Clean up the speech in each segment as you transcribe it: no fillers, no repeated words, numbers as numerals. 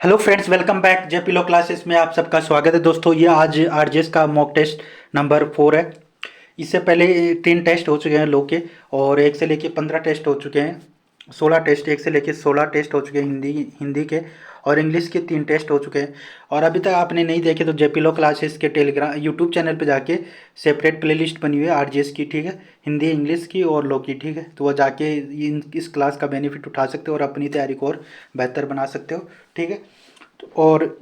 Hello friends, welcome back JP law classes में आप सबका स्वागत है। दोस्तों, ये आज आरजेएस का मॉक टेस्ट नंबर 4 है। इससे पहले 3 टेस्ट हो चुके हैं लॉ के, और 1 से लेके 15 टेस्ट हो चुके हैं। 16 टेस्ट, 1 से लेके 16 टेस्ट हो चुके हैं हिंदी हिंदी के, और इंग्लिश के 3 टेस्ट हो चुके हैं। और अभी तक आपने नहीं देखे तो जेपी लॉ क्लासेस के टेलीग्राम यूट्यूब चैनल पे जाके सेपरेट प्लेलिस्ट बनी हुई है आरजेएस की, ठीक है, हिंदी इंग्लिश की और लॉ की, ठीक है। तो वह जाके इस क्लास का बेनिफिट उठा सकते हो और अपनी तैयारी को और बेहतर बना सकते हो, ठीक है। और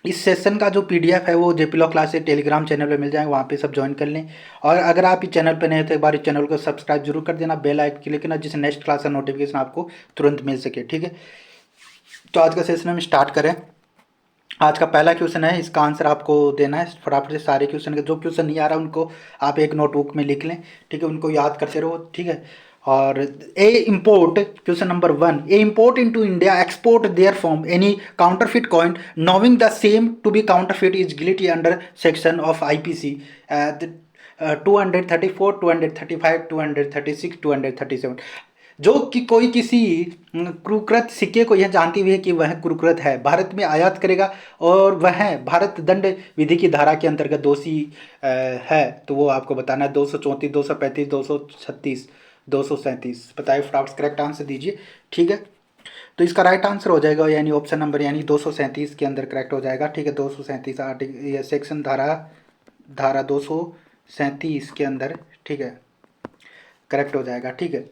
इस सेशन का जो पीडीएफ है वो जेपी लॉ क्लास से टेलीग्राम चैनल पे मिल जाएगा, वहाँ पे सब ज्वाइन कर लें। और अगर आप इस चैनल पे नए हैं तो एक बार इस चैनल को सब्सक्राइब जरूर कर देना, बेल आइकन क्लिक करना, जिससे नेक्स्ट क्लास का नोटिफिकेशन आपको तुरंत मिल सके, ठीक है। तो आज का सेशन हम स्टार्ट करें। आज का पहला क्वेश्चन है, इसका आंसर आपको देना है फटाफट से। सारे क्वेश्चन के जो क्वेश्चन नहीं आ रहा उनको आप एक नोटबुक में लिख लें, ठीक है, उनको याद करते रहो, ठीक है। और a import, question number 1, a import into India export there from any counterfeit coin knowing the same to be counterfeit is guilty under section of IPC 234, 235, 236, 237। जो कि कोई किसी कुकृत सिक्के को यह जानती हुई है कि वह कुकृत है, भारत में आयात करेगा और वह भारत दंड विधि की धारा के अंतर्गत दोषी है, तो वो आपको बताना है। 234, 235, 236, 237 बताइए फटाफट करेक्ट आंसर दीजिए, ठीक है। तो इसका राइट आंसर हो जाएगा यानी ऑप्शन नंबर यानी 237 के अंदर करेक्ट हो जाएगा, ठीक है। 237 आर्टिकल सेक्शन धारा धारा 237 के अंदर, ठीक है, करेक्ट हो जाएगा, ठीक है।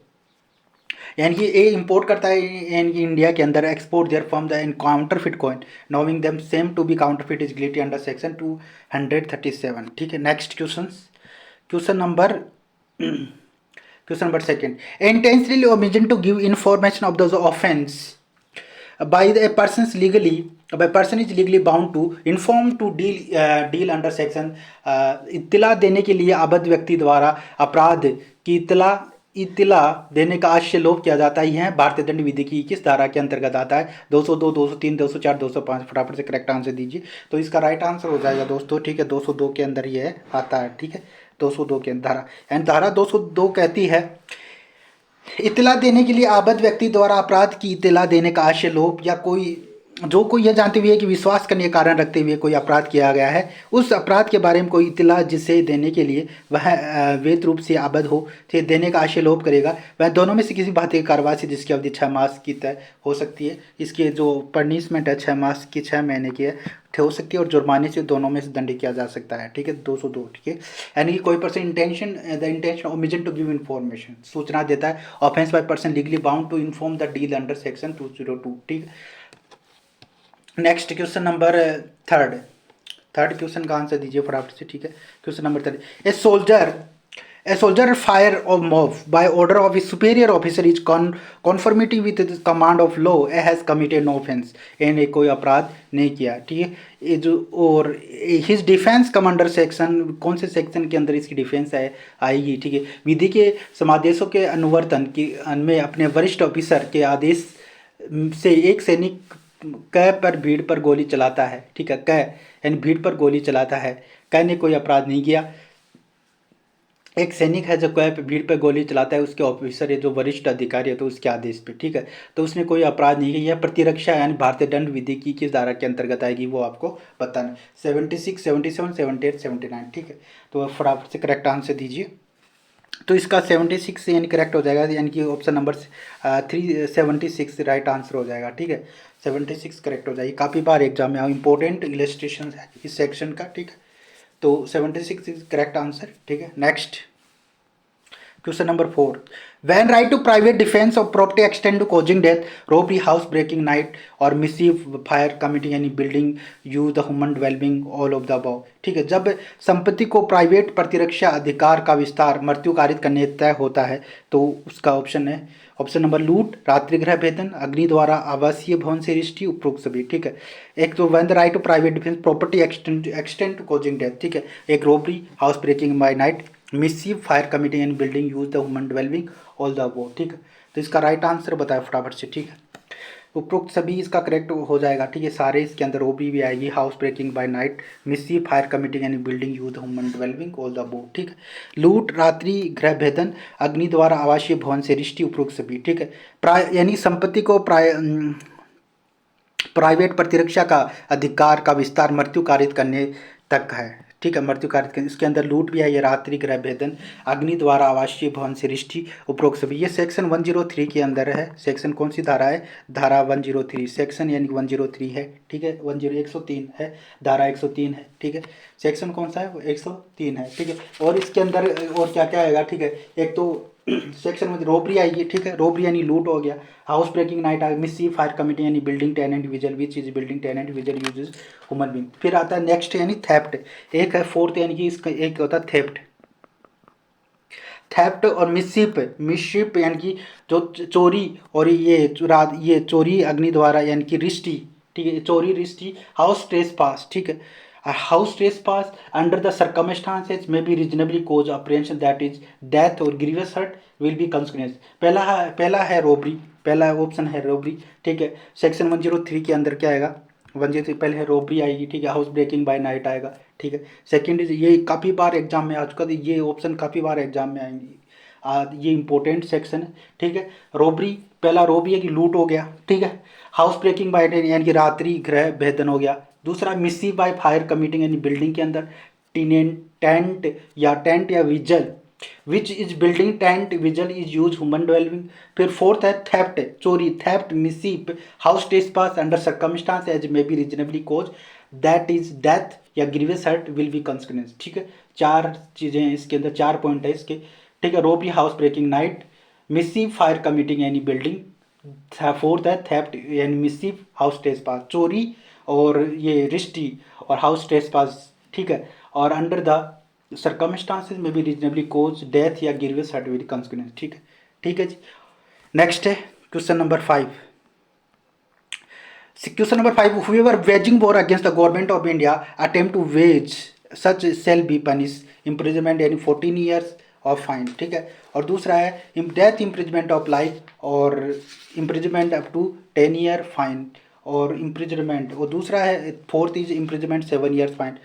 यानी कि ए इंपोर्ट करता है यानी कि इंडिया के अंदर, export there from the counterfeit coin knowing them same to be counterfeit is guilty under section 237, ठीक है। Next question number question number second, intentionally omission to give information of the offence by a person legally by person is legally bound to inform to deal under section इत्तला देने के लिए आबद्ध व्यक्ति द्वारा अपराध की इत्तला देने का आशय लोप किया जाता है। यह भारतीय दंड विधि की किस धारा के अंतर्गत आता है? 202, 203, 204, 205 फटाफट से करेक्ट आंसर दीजिए। तो इसका राइट आंसर हो जाएगा दोस्तों, ठीक है, 202 के अंदर ये आता है, ठीक है। 202 के अंदर धारा एंड धारा 202 कहती है, इत्तला देने के लिए आबद्ध व्यक्ति द्वारा अपराध की इत्तला देने का आशय लोप या कोई यह जानते हुए कि विश्वास करने के कारण रखते हुए कोई अपराध किया गया है, उस अपराध के बारे में कोई इत्तला जिसे देने के लिए वह वैध रूप से आबद्ध हो से देने का आशय लोप करेगा, वह दोनों में से किसी भारतीय कार्रवाई से जिसकी अवधि 6 मास की तय हो सकती है। इसकी जो पनिशमेंट है 6 मास की 6 महीने की है हो सकती है, और जुर्माने से दोनों में से दंडित किया जा सकता है, ठीक है। 202, ठीक है। यानी कि कोई person the intention omission to give information सूचना देता है, offence by person legally bound to inform the deal under section 202, ठीक है। Next question number third question का आंसर दीजिए फटाफट से, ठीक है। Question number 3, a soldier fire of mob by order of his superior officer is conformity with command of law a has committed no offence, ने कोई अपराध नहीं किया, ठीक है। ये जो और हिज डिफेंस कमांडर सेक्शन, कौन से सेक्शन के अंदर इसकी डिफेंस है आएगी, ठीक है। विधि के समादेशों के अनुवर्तन की में अपने वरिष्ठ ऑफिसर के आदेश से एक सैनिक कै पर भीड़ पर गोली चलाता है, ठीक है। कै यानी भीड़ पर गोली चलाता है, कै ने कोई अपराध नहीं किया। एक सैनिक है जो कै पे भीड़ पर गोली चलाता है, उसके ऑफिसर है जो वरिष्ठ अधिकारी है तो उसके आदेश पे, ठीक है। तो उसने कोई अपराध नहीं किया। यह प्रतिरक्षा यानी भारतीय दंड विधि की किस धारा के अंतर्गत आएगी वो आपको बताना। 76, 77, 78, 79, ठीक है। तो फटाफट से करेक्ट आंसर दीजिए। तो इसका 76 यानी करेक्ट हो जाएगा, यानी कि ऑप्शन नंबर 376 राइट आंसर हो जाएगा, ठीक है। 76 करेक्ट हो जाएगी। काफ़ी बार एग्जाम में इंपॉर्टेंट इलस्ट्रेशन है इस सेक्शन का, ठीक है। तो 76 इज करेक्ट आंसर, ठीक है। Next question number 4, when right to private defence of property extend to causing death, robbery, house breaking, night और मिसिव, फायर कमिटिंग यानी building, use the human developing, all of the above, ठीक है। जब संपत्ति को private प्रतिरक्षा अधिकार का विस्तार मृत्यु कारित करने तय होता है तो उसका ऑप्शन है ऑप्शन नंबर लूट, रात्रिगृह भेदन, अग्नि द्वारा आवासीय भवन से रिष्टि, उपरोक्त सभी, ठीक है। एक तो when the right to private defence property extend to causing death, ठीक है। एक robbery, house breaking by night, mischief, fire committing and building, use the human developing, all the above, ठीक है। तो इसका राइट आंसर बताया फटाफट से, ठीक है। उपरोक्त सभी इसका करेक्ट हो जाएगा, ठीक है। सारे इसके अंदर ओबी भी आएगी, house breaking by night, mischief, fire committing यानी building, use human developing, all the above, ठीक है। लूट, रात्रि गृह भेदन, अग्नि द्वारा आवासीय भवन से रिष्टि, उपरोक्त सभी, ठीक है। प्राय यानी संपत्ति को प्राइवेट प्रतिरक्षा का अधिकार का विस्तार मृत्यु कारित करने तक है, ठीक है, मृत्यु कारित करने। इसके अंदर लूट भी है, ये रात्रि गृह भेदन, अग्नि द्वारा आवासीय भवन से रिष्टि, उपरोक्त सभी, ये सेक्शन 103 के अंदर है। सेक्शन कौन सी धारा है? धारा 103, सेक्शन यानी 103 है, ठीक है, 103 है, धारा 103 है, ठीक है। सेक्शन कौन सा है? वो 103 है, ठीक है। और इसके अंदर और क्या क्या आएगा, ठीक है, एक तो सेक्शन में रोबरी आएगी, ठीक है, रोबरी यानी लूट हो गया, हाउस ब्रेकिंग नाइट आएगा, मिससी फायर कमिटी यानी building tenant vessel which is building tenant vessel uses human being. फिर आता है नेक्स्ट यानी थेफ्ट, एक है फोर्थ यानी कि इसका एक होता है थेफ्ट। थेफ्ट और मिसशिप यानी कि जो चोरी और ये चोरी अग्नि द्वारा यानी कि रिष्टि, ठीक है, चोरी रिष्टि, हाउस ट्रेस पास, ठीक है, house trespass under the circumstances में be reasonably cause apprehension that is death और grievous hurt will be consequence. पहला है रोबरी, पहला ऑप्शन है रोबरी, ठीक है। सेक्शन 103 के अंदर क्या आएगा? 103 पहले है रोबरी आएगी, ठीक है, हाउस ब्रेकिंग बाय नाइट आएगा, ठीक है। सेकंड इज, ये काफ़ी बार एग्जाम में आ चुका है, ये ऑप्शन काफ़ी बार एग्जाम में आएंगी, ये इंपॉर्टेंट सेक्शन है, ठीक है। रोबरी, पहला रोबरी है कि लूट हो गया, ठीक है। हाउस ब्रेकिंग बाय यानी कि रात्रि गृह भेदन हो गया। दूसरा मिसी बाय फायर कमिटिंग यानी बिल्डिंग के अंदर टेंट या vessel which is building tent vessel is use human developing. फिर फोर्थ है थेफ्ट, चोरी, theft, mischief, house trespass under circumstance as may be reasonably cause that is death या grievous hurt will be consequence, ठीक है। चार चीज़ें हैं इसके अंदर, 4 पॉइंट है इसके, ठीक है। Robbery, house breaking night, mischief fire committing यानी बिल्डिंग, फोर्थ है थेफ्ट यानी मिसीप, हाउस ट्रेसपास चोरी और ये रिष्टि और हाउस ट्रेसपास, ठीक है। और अंडर द सर्कमस्टांसेस में भी रीजनेबली कोज डेथ या ग्रीवियस हर्ट विल कंसिक्वेंस, ठीक है, ठीक है जी। नेक्स्ट है question number 5। Question number 5, whoever waging war against the government of India attempt to wage such shall be punished imprisonment यानी 14 years और फाइन, ठीक है। और दूसरा है डेथ इम्प्रिजमेंट ऑफ लाइफ और imprisonment up to 10 year fine और imprisonment, और दूसरा है fourth is imprisonment 7 years fine.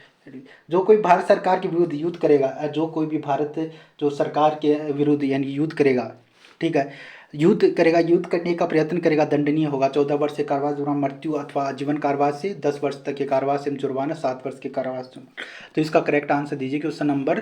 जो कोई भारत सरकार के विरुद्ध युद्ध करेगा, जो कोई भी भारत जो सरकार के विरुद्ध यानी युद्ध करेगा, ठीक है, युद्ध करने का प्रयत्न करेगा, दंडनीय होगा 14 वर्ष से कारावास, जुर्माना, मृत्यु अथवा आजीवन कारावास से 10 वर्ष तक के कारावास से जुर्माना, 7 वर्ष के कारावास। तो इसका करेक्ट आंसर दीजिए। क्वेश्चन नंबर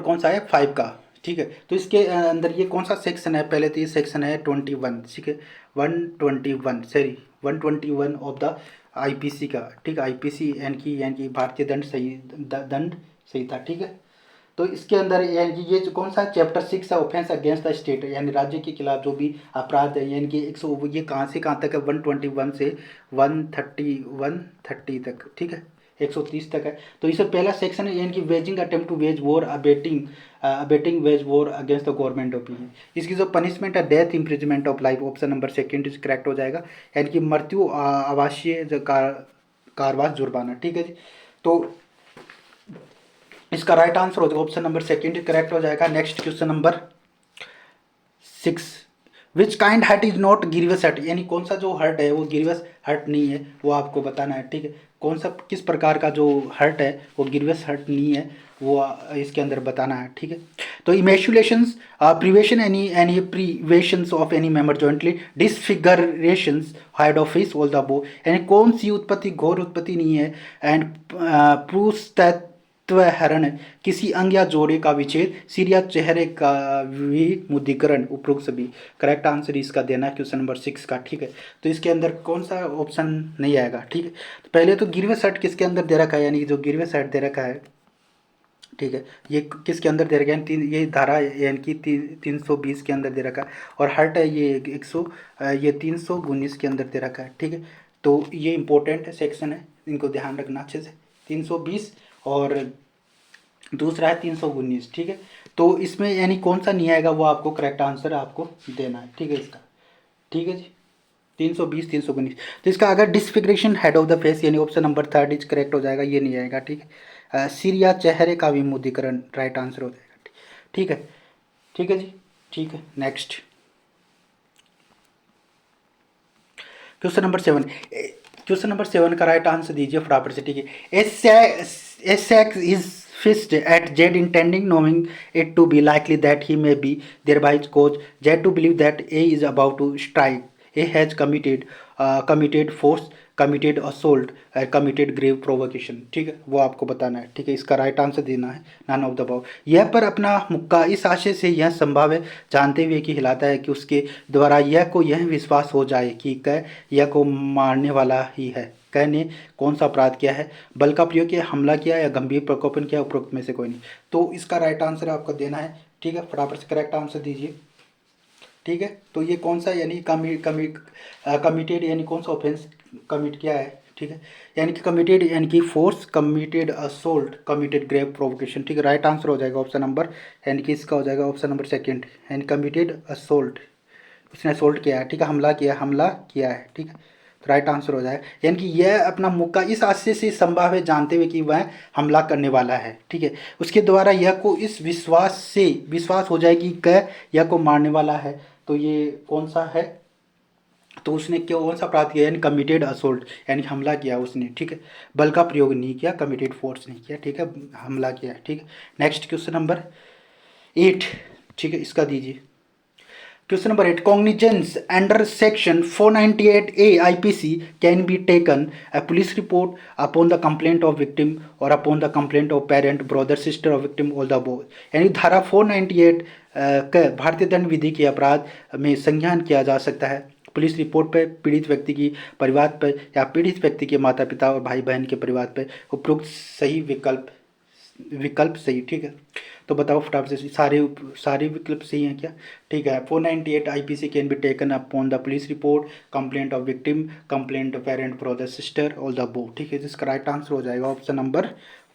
कौन सा है? 5 का, ठीक है। तो इसके अंदर ये कौन सा सेक्शन है? पहले तो ये सेक्शन है 21, ठीक है, 121 ऑफ द आईपीसी का, ठीक है, आईपीसी यानी कि भारतीय दंड संहिता, ठीक है। तो इसके अंदर यानी कि ये जो कौन सा चैप्टर 6 है, ऑफेंस अगेंस्ट द स्टेट, यानी राज्य के खिलाफ जो भी अपराध है, यानी कि 100, ये कहाँ से कहाँ तक है? 121 से 130 तक, ठीक है, 130 तक है। तो इससे पहला सेक्शन है यानी कि waging attempt to wage war, abetting wage war against the government of India. इसकी जो पनिशमेंट है death imprisonment of life, option number second is correct हो जाएगा, यानी कि मृत्यु, आवासीय कारावास, जुर्माना, ठीक है जी। तो इसका राइट आंसर हो जाएगा ऑप्शन नंबर सेकेंड करेक्ट हो जाएगा। Next question number 6, which kind hurt is not grievous hurt, यानी कौन सा जो हर्ट है वो ग्रीवियस हर्ट नहीं है, वो आपको बताना है, ठीक है। कौन सा किस प्रकार का जो हर्ट है वो ग्रीवियस हर्ट नहीं है, वो इसके अंदर बताना है, ठीक है। तो emasculations, privation any privations of any member jointly, disfigurations, head of face, all the above, यानी कौन सी उत्पत्ति घोर उत्पत्ति नहीं है, एंड हरण, किसी अंग या जोड़े का विच्छेद, सिर या चेहरे का विमुद्रीकरण, उपरोक्त सभी। करेक्ट आंसर इसका देना है क्वेश्चन नंबर 6 का, ठीक है। तो इसके अंदर कौन सा ऑप्शन नहीं आएगा, ठीक है। तो पहले तो ग्रीवियस हर्ट किसके अंदर दे रखा है, यानी कि जो ग्रीवियस हर्ट दे रखा है, ठीक है, ये किसके अंदर दे रखा है? ये धारा यानी कि 320 के अंदर दे रखा है, और हर्ट है ये 319 के अंदर दे रखा है, ठीक है। तो ये इंपॉर्टेंट है सेक्शन है, इनको ध्यान रखना अच्छे से, 320 और दूसरा है 319, ठीक है। तो इसमें यानी कौन सा नहीं आएगा वो आपको करेक्ट आंसर आपको देना है, ठीक है, इसका, ठीक है जी, 320 319। तो इसका अगर डिसफिगरेशन हेड ऑफ द फेस यानी ऑप्शन नंबर 3 इज करेक्ट हो जाएगा, ये नहीं आएगा, ठीक है। सिर या चेहरे का विमुद्रीकरण राइट आंसर हो जाएगा, ठीक है, ठीक है जी, ठीक है। नेक्स्ट क्वेश्चन नंबर 7 का राइट आंसर दीजिए फटाफट से, ठीक है। Essex is fished at Z intending knowing it to be likely that he may be thereby cause Z to believe that A is about to strike a has committed force, committed assault, committed grave provocation. ठीक है, वो आपको बताना है। ठीक है, इसका right answer देना है नन ऑफ द अबव। यह पर अपना मुक्का इस आशय से यह संभव है जानते हुए कि हिलाता है कि उसके द्वारा यह को यह विश्वास हो जाए कि क यह को मारने वाला ही है। क ने कौन सा अपराध किया है? बल का प्रयोग किया, हमला किया या गंभीर प्रकोपन किया? उपरोक्त में से कोई नहीं। तो इसका राइट आंसर आपको देना है। ठीक है, फटाफट से करेक्ट आंसर दीजिए। ठीक है, तो ये कौन सा यानी कमिटेड यानी कौन सा ऑफेंस कमिट किया है? ठीक है, यानी कि कमिटेड यानी कि force, committed assault, committed grave provocation. ठीक है, राइट आंसर हो जाएगा ऑप्शन नंबर, यानी कि इसका हो जाएगा ऑप्शन नंबर सेकंड, यानी कमिटेड असोल्ट, उसने असोल्ट किया है। ठीक है, हमला किया है। ठीक है, तो राइट आंसर हो जाएगा, यानी कि यह अपना मुक्का इस आशय से संभव है जानते हुए कि वह हमला करने वाला है। ठीक है, उसके द्वारा यह को इस विश्वास हो जाए कि यह को मारने वाला है। तो ये कौन सा है? तो उसने कौन सा अपराध किया? यानी कमिटेड असोल्ट, यानी हमला किया उसने। ठीक है, बल का प्रयोग नहीं किया, कमिटेड फोर्स नहीं किया। ठीक है, हमला किया। ठीक है, नेक्स्ट क्वेश्चन नंबर 8। ठीक है, इसका दीजिए। Question number 8. Cognizance under section 498A IPC can be taken a police report upon the complaint of victim or upon the complaint of parent, brother, sister of victim, all the above। यानी धारा 498 का भारतीय दंड विधि के अपराध में संज्ञान किया जा सकता है पुलिस रिपोर्ट पर, पीड़ित व्यक्ति की परिवार पर या पीड़ित व्यक्ति के माता पिता और भाई बहन के परिवार पर। उपरोक्त सही विकल्प सही। ठीक है, तो बताओ फटाफट से, सारे विकल्प सही हैं क्या? ठीक है, 498 IPC can be taken upon the police report, complaint of victim, complaint of parent, brother, sister, all the above. ठीक है, जिसका राइट आंसर हो जाएगा ऑप्शन नंबर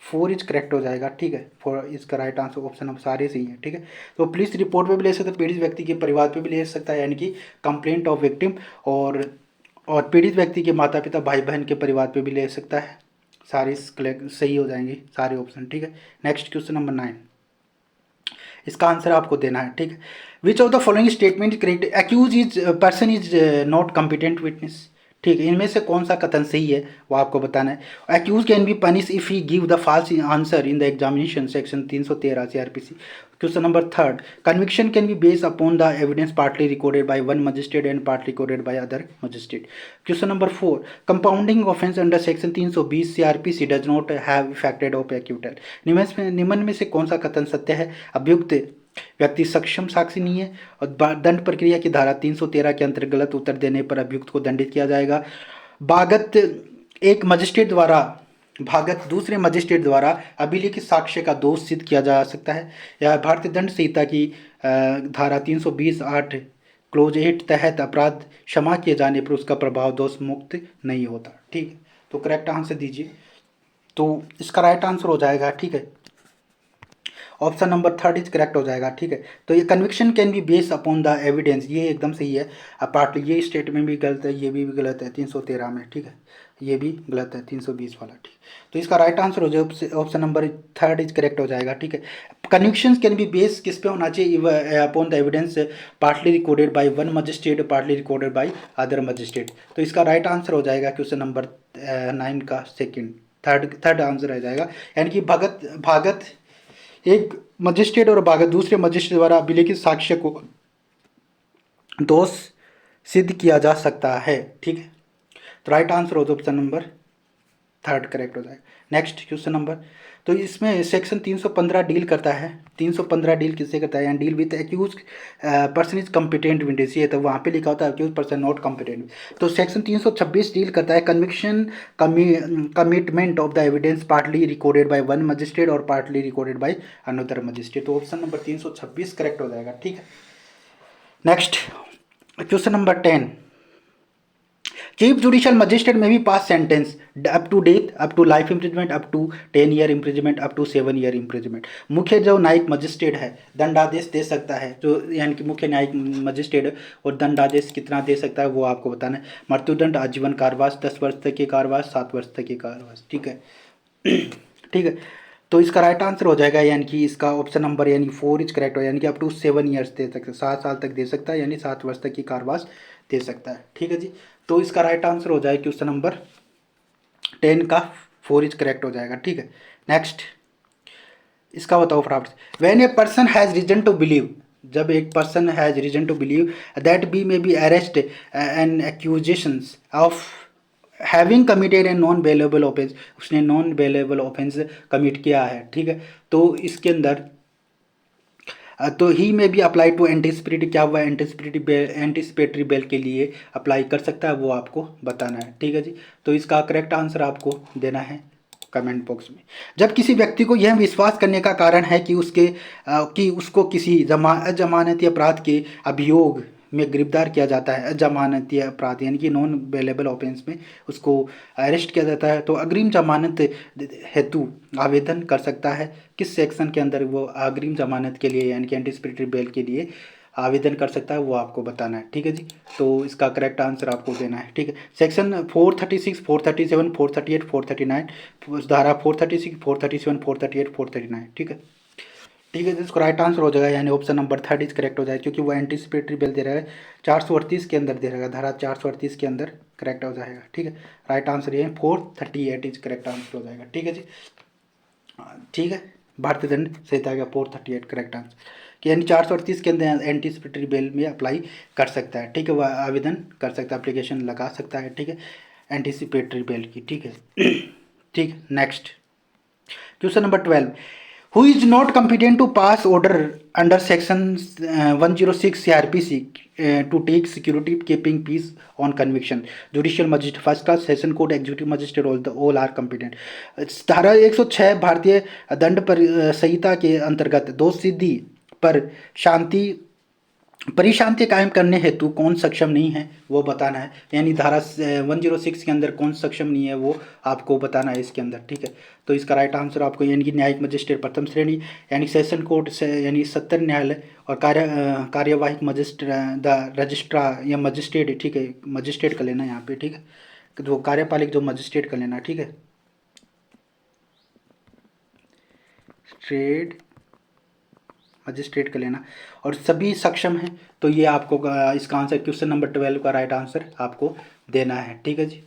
4 इज करेक्ट हो जाएगा। ठीक है, फॉर इसका राइट आंसर ऑप्शन नंबर सारे सही है। ठीक है, तो पुलिस रिपोर्ट पे भी ले सकते हैं, पीड़ित व्यक्ति के परिवार पे भी ले सकता है, यानी कि कंप्लेंट ऑफ विक्टिम, और पीड़ित व्यक्ति के माता पिता भाई बहन के परिवार पे भी ले सकता है। सारे सही हो जाएंगे सारे ऑप्शन। ठीक है, नेक्स्ट क्वेश्चन नंबर 9, इसका आंसर आपको देना है। ठीक है, which of the following statement correct? Accused is person is not competent witness. ठीक है, इनमें से कौन सा कथन सही है वो आपको बताना है। Accused can be punish if he give the false answer in the examination, section 313 CRPC। Question number 3, conviction can be based upon the evidence partly recorded by one magistrate and partly recorded by other magistrate. Question number 4, compounding offence under section 320 CRPC does not have effected of acquittal. निम्न में से कौन सा कथन सत्य है? अभियुक्त व्यक्ति सक्षम साक्षी नहीं है और दंड प्रक्रिया की धारा 313 के अंतर्गत उत्तर देने पर अभियुक्त को दंडित किया जाएगा। भागत एक मजिस्ट्रेट द्वारा भागत दूसरे मजिस्ट्रेट द्वारा अभिलिखित साक्ष्य का दोष सिद्ध किया जा सकता है, या भारतीय दंड संहिता की धारा 320(8) क्लोज 8 तहत अपराध क्षमा किए जाने पर उसका प्रभाव दोष मुक्त नहीं होता। ठीक है, तो करेक्ट आंसर दीजिए। तो इसका राइट आंसर हो जाएगा, ठीक है, ऑप्शन नंबर 3 इज करेक्ट हो जाएगा। ठीक है, तो ये conviction can be based upon the evidence, ये एकदम सही है। अपार्ट ये स्टेटमेंट भी गलत है, ये भी गलत है 313 में। ठीक है, ये भी गलत है 320 वाला। ठीक, तो इसका राइट आंसर हो जाए ऑप्शन नंबर 3 इज करेक्ट हो जाएगा। ठीक है, कन्विक्शन कैन बी बेस्ड किस पे होना चाहिए? Upon the evidence partly recorded by one magistrate, partly recorded by other magistrate. तो इसका राइट आंसर हो जाएगा क्वेश्चन नंबर 9 का थर्ड आंसर रह जाएगा, यानी कि भागत एक मजिस्ट्रेट और भागत दूसरे मजिस्ट्रेट द्वारा अभिलिखित साक्ष्य को दोष सिद्ध किया जा सकता है। ठीक है, तो राइट आंसर हो तो ऑप्शन नंबर 3 करेक्ट हो जाएगा। नेक्स्ट क्वेश्चन नंबर, तो इसमें सेक्शन 315 डील करता है। 315 डील किससे करता है? Deal with accused person is competent witness, ये तो वहाँ पे लिखा होता है एक्यूज पर्सन नॉट कॉम्पिटेंट। तो सेक्शन 326 डील करता है conviction commitment of the evidence partly recorded by one magistrate और partly recorded by another magistrate. तो ऑप्शन नंबर 326 करेक्ट हो जाएगा। ठीक है, next question number 10, chief judicial magistrate में भी pass sentence up to death, up to life imprisonment, up to 10 year imprisonment, up to 7 year imprisonment. मुख्य जो न्यायिक मजिस्ट्रेट है दंडादेश दे सकता है, जो यानी कि मुख्य न्यायिक मजिस्ट्रेट, और दंडादेश कितना दे सकता है वो आपको बताना है। मृत्युदंड, आजीवन कारावास, 10 वर्ष तक के कारावास, 7 वर्ष तक के कारावास। ठीक है ठीक है, तो इसका राइट आंसर हो जाएगा, यानी कि इसका ऑप्शन नंबर यानी 4 इज करेक्ट हो, यानी कि अप टू 7 ईयर्स दे सकते हैं, 7 साल तक दे सकता है, यानी 7 वर्ष तक की कारावास दे सकता है। ठीक है जी, तो इसका राइट आंसर हो जाएगा क्वेश्चन नंबर 10 का 4 इज करेक्ट हो जाएगा। ठीक है, नेक्स्ट इसका बताओ फटाफट। When a person has reason to believe जब एक person has reason to believe that B may be arrest and accusations of having committed a non bailable offence, उसने नॉन बेलेबल ऑफेंस कमिट किया है, ठीक है। तो इसके अंदर तो ही में भी अप्लाई टू एंटीसिपेटरी, क्या हुआ एंटीसिपेटरी बेल के लिए अप्लाई कर सकता है, वो आपको बताना है, ठीक है जी। तो इसका करेक्ट आंसर आपको देना है कमेंट बॉक्स में। जब किसी व्यक्ति को यह विश्वास करने का कारण है कि उसको किसी अजमानती अपराध के अभियोग में गिरफ्तार किया जाता है, अजमानती अपराध यानी कि नॉन बेलेबल ऑफेंस में उसको अरेस्ट किया जाता है, तो अग्रिम जमानत हेतु आवेदन कर सकता है। किस सेक्शन के अंदर वो अग्रिम जमानत के लिए यानी कि एंटीसिपेटरी बेल के लिए आवेदन कर सकता है, वो आपको बताना है, ठीक है जी। तो इसका करेक्ट आंसर आपको देना है, ठीक है। सेक्शन 436, 437, 438, 439, धारा 436, 437, 438, 439, ठीक है। ठीक है, इसको राइट आंसर हो जाएगा, यानी ऑप्शन नंबर 3 इज करेक्ट हो जाएगा, क्योंकि वो एंटीसिपेटरी बेल दे रहा है 438 के अंदर दे रहेगा, धारा 438 के अंदर करेक्ट हो जाएगा, ठीक है। राइट आंसर ये 438 इज करेक्ट आंसर हो जाएगा, ठीक है जी। ठीक है, भारतीय दंड संहिता का 438 करेक्ट आंसर, कि यानी 438 के अंदर एंटीसिपेटरी बेल में अप्लाई कर सकता है, ठीक है, वह आवेदन कर सकता है, एप्लीकेशन लगा सकता है, ठीक है, एंटीसिपेटरी बेल की, ठीक है। ठीक है, next question number 12, who is not competent to pass order under section 106 CRPC to take security keeping peace on conviction, judicial magistrate first class, session court, executive magistrate, all are competent. धारा 106 भारतीय दंड पर संहिता के अंतर्गत दोष सिद्धि पर शांति परिशांति कायम करने हेतु कौन सक्षम नहीं है, वो बताना है, यानी धारा 106 के अंदर कौन सक्षम नहीं है वो आपको बताना है इसके अंदर, ठीक है। तो इसका राइट आंसर आपको यानी कि न्यायिक मजिस्ट्रेट प्रथम श्रेणी, यानी सेशन कोर्ट से यानी सत्र न्यायालय, और कार्यवाहिक मजिस्ट्रेट द रजिस्ट्रार या मजिस्ट्रेट, ठीक है, मजिस्ट्रेट का लेना यहाँ पे, ठीक है, जो कार्यपालिक जो मजिस्ट्रेट का लेना, ठीक है, स्ट्रेट मजिस्ट्रेट का लेना, और सभी सक्षम हैं, तो ये आपको इसका आंसर क्वेश्चन नंबर 12 का राइट आंसर आपको देना है, ठीक है जी।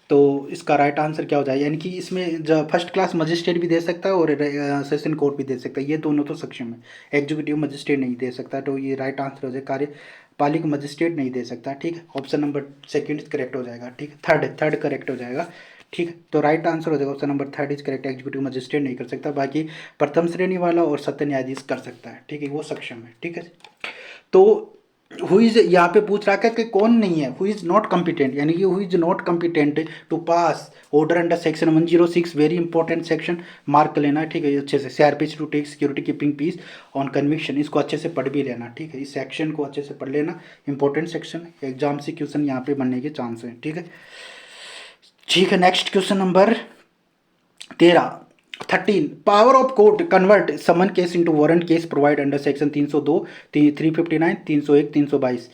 तो इसका राइट आंसर क्या हो जाएगा, यानी कि इसमें जो फर्स्ट क्लास मजिस्ट्रेट भी दे सकता है और सेशन कोर्ट भी दे सकता है, ये दोनों तो सक्षम है, एग्जीक्यूटिव मजिस्ट्रेट नहीं दे सकता, तो ये राइट आंसर हो जाएगा, कार्यपालिक मजिस्ट्रेट नहीं दे सकता, ठीक है, ऑप्शन नंबर 2 करेक्ट हो जाएगा, ठीक है, थर्ड करेक्ट हो जाएगा, ठीक है। तो राइट आंसर हो जाएगा option number 3 is correct, executive magistrate नहीं कर सकता, बाकी प्रथम श्रेणी वाला और सत्य न्यायाधीश कर सकता है, ठीक है, वो सक्षम है, ठीक है। तो हु इज यहाँ पे पूछ रहा है कि कौन नहीं है, हु इज नॉट कॉम्पिटेंट, यानी कि who is not competent to pass order under section 106, very important section, mark कर लेना, ठीक है, अच्छे से, CrPC to take security keeping peace on conviction, इसको अच्छे से पढ़ भी लेना, ठीक है, इस सेक्शन को अच्छे से पढ़ लेना, इंपॉर्टेंट सेक्शन, एग्जाम से क्वेश्चन यहाँ पे बनने के चांस हैं, ठीक है। ठीक है, next question number 13 power of court convert summon case into warrant case provide under section 302, 359, 301, 322।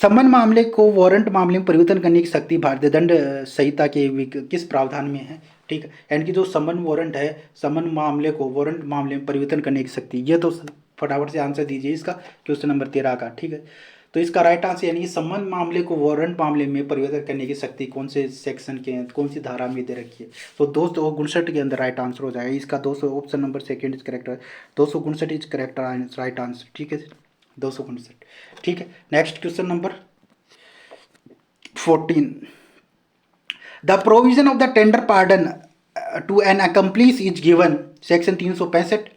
Summon मामले को वारंट मामले में परिवर्तन करने की शक्ति भारतीय दंड संहिता के किस प्रावधान में है, ठीक है, यानी कि जो समन वारंट है, समन मामले को वारंट मामले में परिवर्तन करने की शक्ति, ये तो फटाफट से आंसर दीजिए इसका क्वेश्चन नंबर 13 का, ठीक है। तो इसका राइट आंसर यानी कि सम्मन मामले को वारंट मामले में परिवर्तन करने की शक्ति कौन से सेक्शन के कौन सी धारा में दे रखी है, तो 259 के अंदर राइट आंसर हो जाएगा इसका, 200 option number 2 is correct, 259 is correct right answer, ठीक है, 259, ठीक है। Next question number 14, the provision of the tender pardon to an accomplice is given, section 365,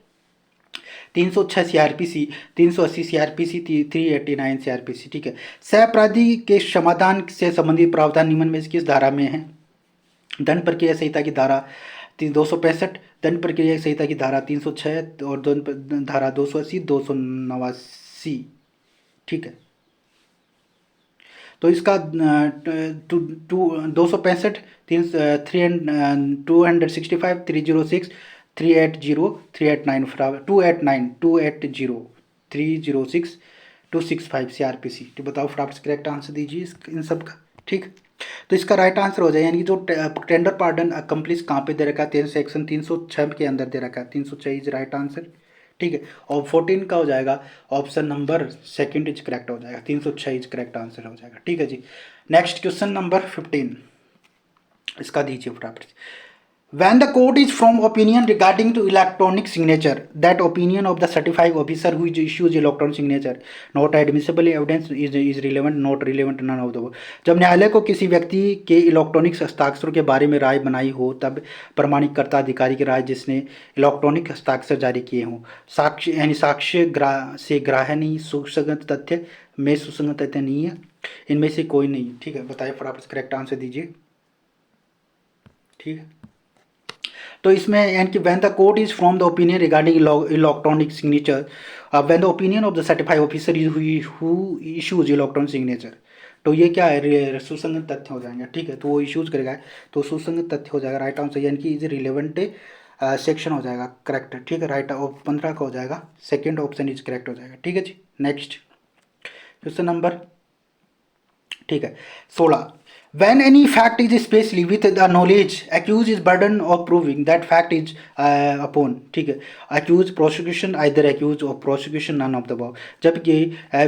306 CrPC, 380 CrPC, 389 CrPC, ठीक है। सहअपराधी के समाधान से संबंधित प्रावधान निम्न में से किस धारा में है, दंड प्रक्रिया संहिता की धारा 265, दंड प्रक्रिया संहिता की धारा 306 और धारा 280, 289, ठीक है। तो इसका 265, 265, 306, 380, 389, 280, 306, 265 सीआरपीसी, तो बताओ फटाफट से करेक्ट आंसर दीजिए इन सब का, ठीक। तो इसका राइट आंसर हो जाए, यानी कि जो टेंडर पार्डन अकम्प्लिस कहाँ पे दे रखा है, सेक्शन 306 के अंदर दे रखा है, 306 इज राइट आंसर, ठीक है। और 14 का हो जाएगा ऑप्शन नंबर 2 इज करेक्ट हो जाएगा, 306 इज करेक्ट आंसर हो जाएगा, ठीक है जी। नेक्स्ट क्वेश्चन नंबर 15, इसका दीजिए फटाफट। When the court is from opinion regarding to electronic signature, that opinion of the certified officer who issues electronic signature not admissible evidence is relevant, not relevant, none of the above. जब न्यायालय को किसी व्यक्ति के electronic हस्ताक्षर के बारे में राय बनाई हो तब प्रमाणिकर्ता अधिकारी की राय जिसने इलेक्ट्रॉनिक हस्ताक्षर जारी किए हों, साक्ष्य यानी साक्ष्य से ग्राह्य नहीं, सुसंगत तथ्य में सुसंगत तथ्य नहीं है, इनमें से कोई नहीं। ठीक है, बताइए फटाफट करेक्ट आंसर दीजिए। ठीक है, तो इसमें यानी कि when the court is from the opinion regarding electronic signature, when the opinion of the certified officer is who issues electronic signature, तो ये क्या है, सुसंगत तथ्य हो जाएंगे। ठीक है, तो वो इशूज करेगा तो सुसंगत तथ्य हो जाएगा, राइट आंसर यानी कि इज रिलेवेंट सेक्शन हो जाएगा करेक्ट। ठीक है, राइट 15 का हो जाएगा, सेकेंड ऑप्शन इज करेक्ट हो जाएगा। ठीक है जी, नेक्स्ट क्वेश्चन नंबर, ठीक है 16, when any fact is especially with the knowledge accused is burden of proving that fact is upon, ठीक है, accused prosecution either accused or prosecution none of the above, जबकि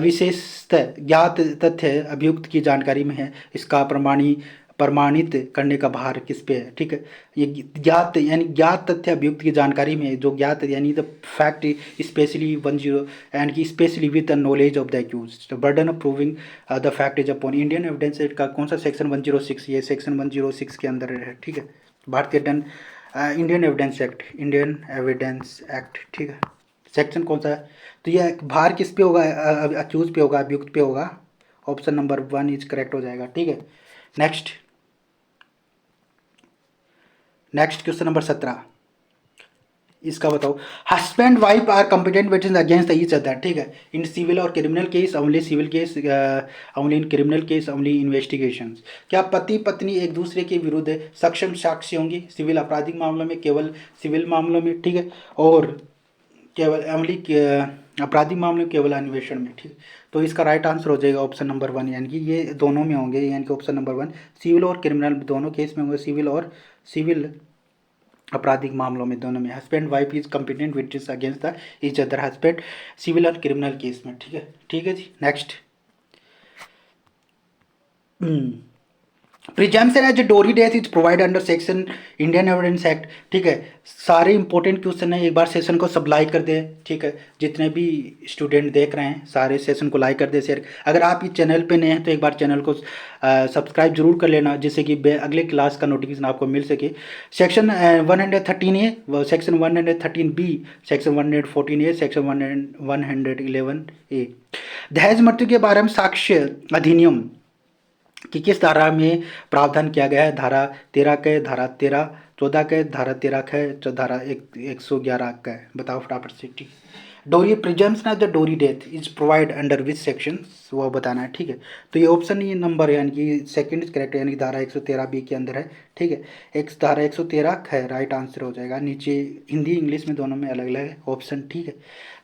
विशेषतः ज्ञात तथ्य अभियुक्त की जानकारी में है, इसका प्रमाणित करने का भार किस पे है। ठीक है, ये ज्ञात यानी ज्ञात तथ्य अभियुक्त की जानकारी में जो ज्ञात यानी द फैक्ट स्पेशली 10 एंड की specially with the knowledge of the accused, the burden of proving the fact is upon Indian evidence act का कौन सा सेक्शन 106, ये सेक्शन 106 के अंदर है। ठीक है, भारतीय दंड Indian evidence act, Indian evidence act. ठीक है, सेक्शन कौन सा है, तो ये भार किस पे होगा, अक्यूज पे होगा, अभियुक्त पे होगा, ऑप्शन नंबर 1 इज करेक्ट हो जाएगा। ठीक है, नेक्स्ट क्वेश्चन नंबर 17, इसका बताओ, husband wife are competent witness against each other. ठीक है, इन सिविल और criminal case only, civil case only, in criminal case only investigation, क्या पति पत्नी एक दूसरे के विरुद्ध सक्षम साक्षी होंगी सिविल आपराधिक मामलों में, केवल सिविल मामलों में। ठीक है, और केवल ओनली आपराधिक मामले में केवल अन्वेषण में। ठीक, तो इसका राइट आंसर हो जाएगा ऑप्शन नंबर 1, यानी कि ये दोनों में होंगे, यानी कि ऑप्शन नंबर 1 सिविल और क्रिमिनल दोनों केस में होंगे, सिविल आपराधिक मामलों में दोनों में। Husband wife is competent witness against the each other husband, civil और क्रिमिनल केस में। ठीक है, ठीक है जी, next presumption as dowry death is provide under section Indian evidence act. ठीक है, सारे इंपॉर्टेंट क्वेश्चन है, एक बार सेशन को सब लाइक कर दे। ठीक है, जितने भी स्टूडेंट देख रहे हैं सारे सेशन को लाइक कर दे, शेयर। अगर आप इस चैनल पे नए हैं तो एक बार चैनल को सब्सक्राइब जरूर कर लेना, जिससे कि अगले क्लास का नोटिफिकेशन आपको मिल सके। Section 113A, section 113B, section 114A, section 111A, दहेज मृत्यु के बारे में साक्ष्य अधिनियम कि किस धारा में प्रावधान किया गया है, धारा 13 के, धारा 13, 14 के, धारा 13 के, धारा 111 का, बताओ फटाफट से। ठीक, डोरी प्रिजम्पशन ऑफ द डोरी death is provide under which section, वो बताना है। ठीक है, तो ये ऑप्शन, ये नंबर यानी कि सेकंड इज करेक्ट, यानी कि धारा 113B के अंदर है। ठीक है, एक धारा 113 है, राइट आंसर हो जाएगा। नीचे हिंदी इंग्लिश में दोनों में अलग अलग है ऑप्शन। ठीक है,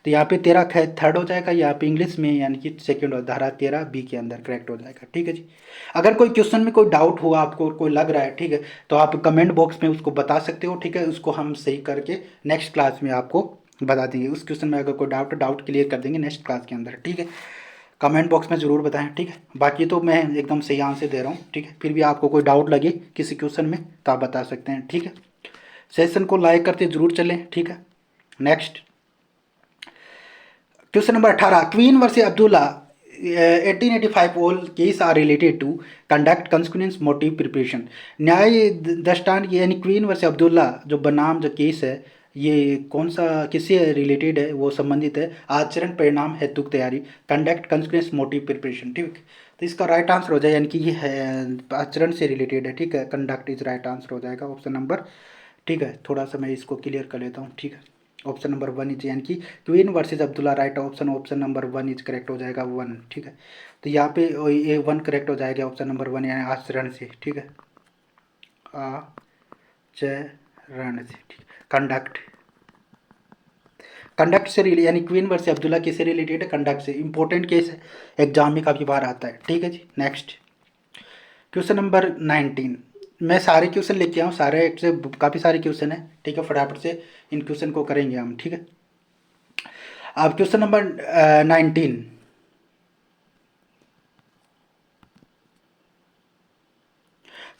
तो यहाँ पे 13 है, थर्ड हो जाएगा, यहाँ पे इंग्लिश में यानी कि सेकंड, धारा 13B के अंदर करेक्ट हो जाएगा। ठीक है जी, अगर कोई क्वेश्चन में कोई डाउट हुआ आपको, कोई लग रहा है, ठीक है, तो आप कमेंट बॉक्स में उसको बता सकते हो। ठीक है, उसको हम सही करके नेक्स्ट क्लास में आपको बता देंगे। उस क्वेश्चन में अगर कोई डाउट क्लियर कर देंगे नेक्स्ट क्लास के अंदर। ठीक है, कमेंट बॉक्स में ज़रूर बताएं। ठीक है, बाकी तो मैं एकदम सही आंसर दे रहा हूँ। ठीक है, फिर भी आपको कोई डाउट लगे किसी क्वेश्चन में तो आप बता सकते हैं। ठीक है, सेशन को लाइक करते जरूर चलें। ठीक है, next question number 18, Queen versus Abdullah 1885 all case are related to conduct consequence motive preparation. न्याय दृष्टांत यानी क्वीन वर्सेस अब्दुल्ला जो बनाम जो केस है, ये कौन सा किससे रिलेटेड है, वो संबंधित है आचरण परिणाम हेतु तैयारी, कंडक्ट कंसिक्वेंस मोटिव प्रिपरेशन। ठीक, तो इसका राइट आंसर हो जाए, यानी कि ये है आचरण से रिलेटेड है। ठीक है, कंडक्ट इज राइट आंसर हो जाएगा ऑप्शन नंबर। ठीक है, थोड़ा सा मैं इसको क्लियर कर लेता हूँ। ठीक है, ऑप्शन नंबर 1 इज, यानी कि queen versus Abdullah, right option number 1 is correct हो जाएगा 1। ठीक है, तो यहाँ पे ये 1 करेक्ट हो जाएगा ऑप्शन नंबर 1, यानी आचरण से। ठीक है, आचरण से। ठीक, कंडक्ट, कंडक्ट से रिलेटेड, यानी क्वीन वर्सेस अब्दुल्ला किससे रिलेटेड है, कंडक्ट से। इंपॉर्टेंट केस है, एग्जाम में काफ़ी बार आता है। ठीक है जी, नेक्स्ट क्वेश्चन नंबर 19, मैं सारे क्वेश्चन लेके आऊँ, सारे एक से काफ़ी सारे क्वेश्चन है। ठीक है, फटाफट से इन क्वेश्चन को करेंगे हम। ठीक है, अब question number 19,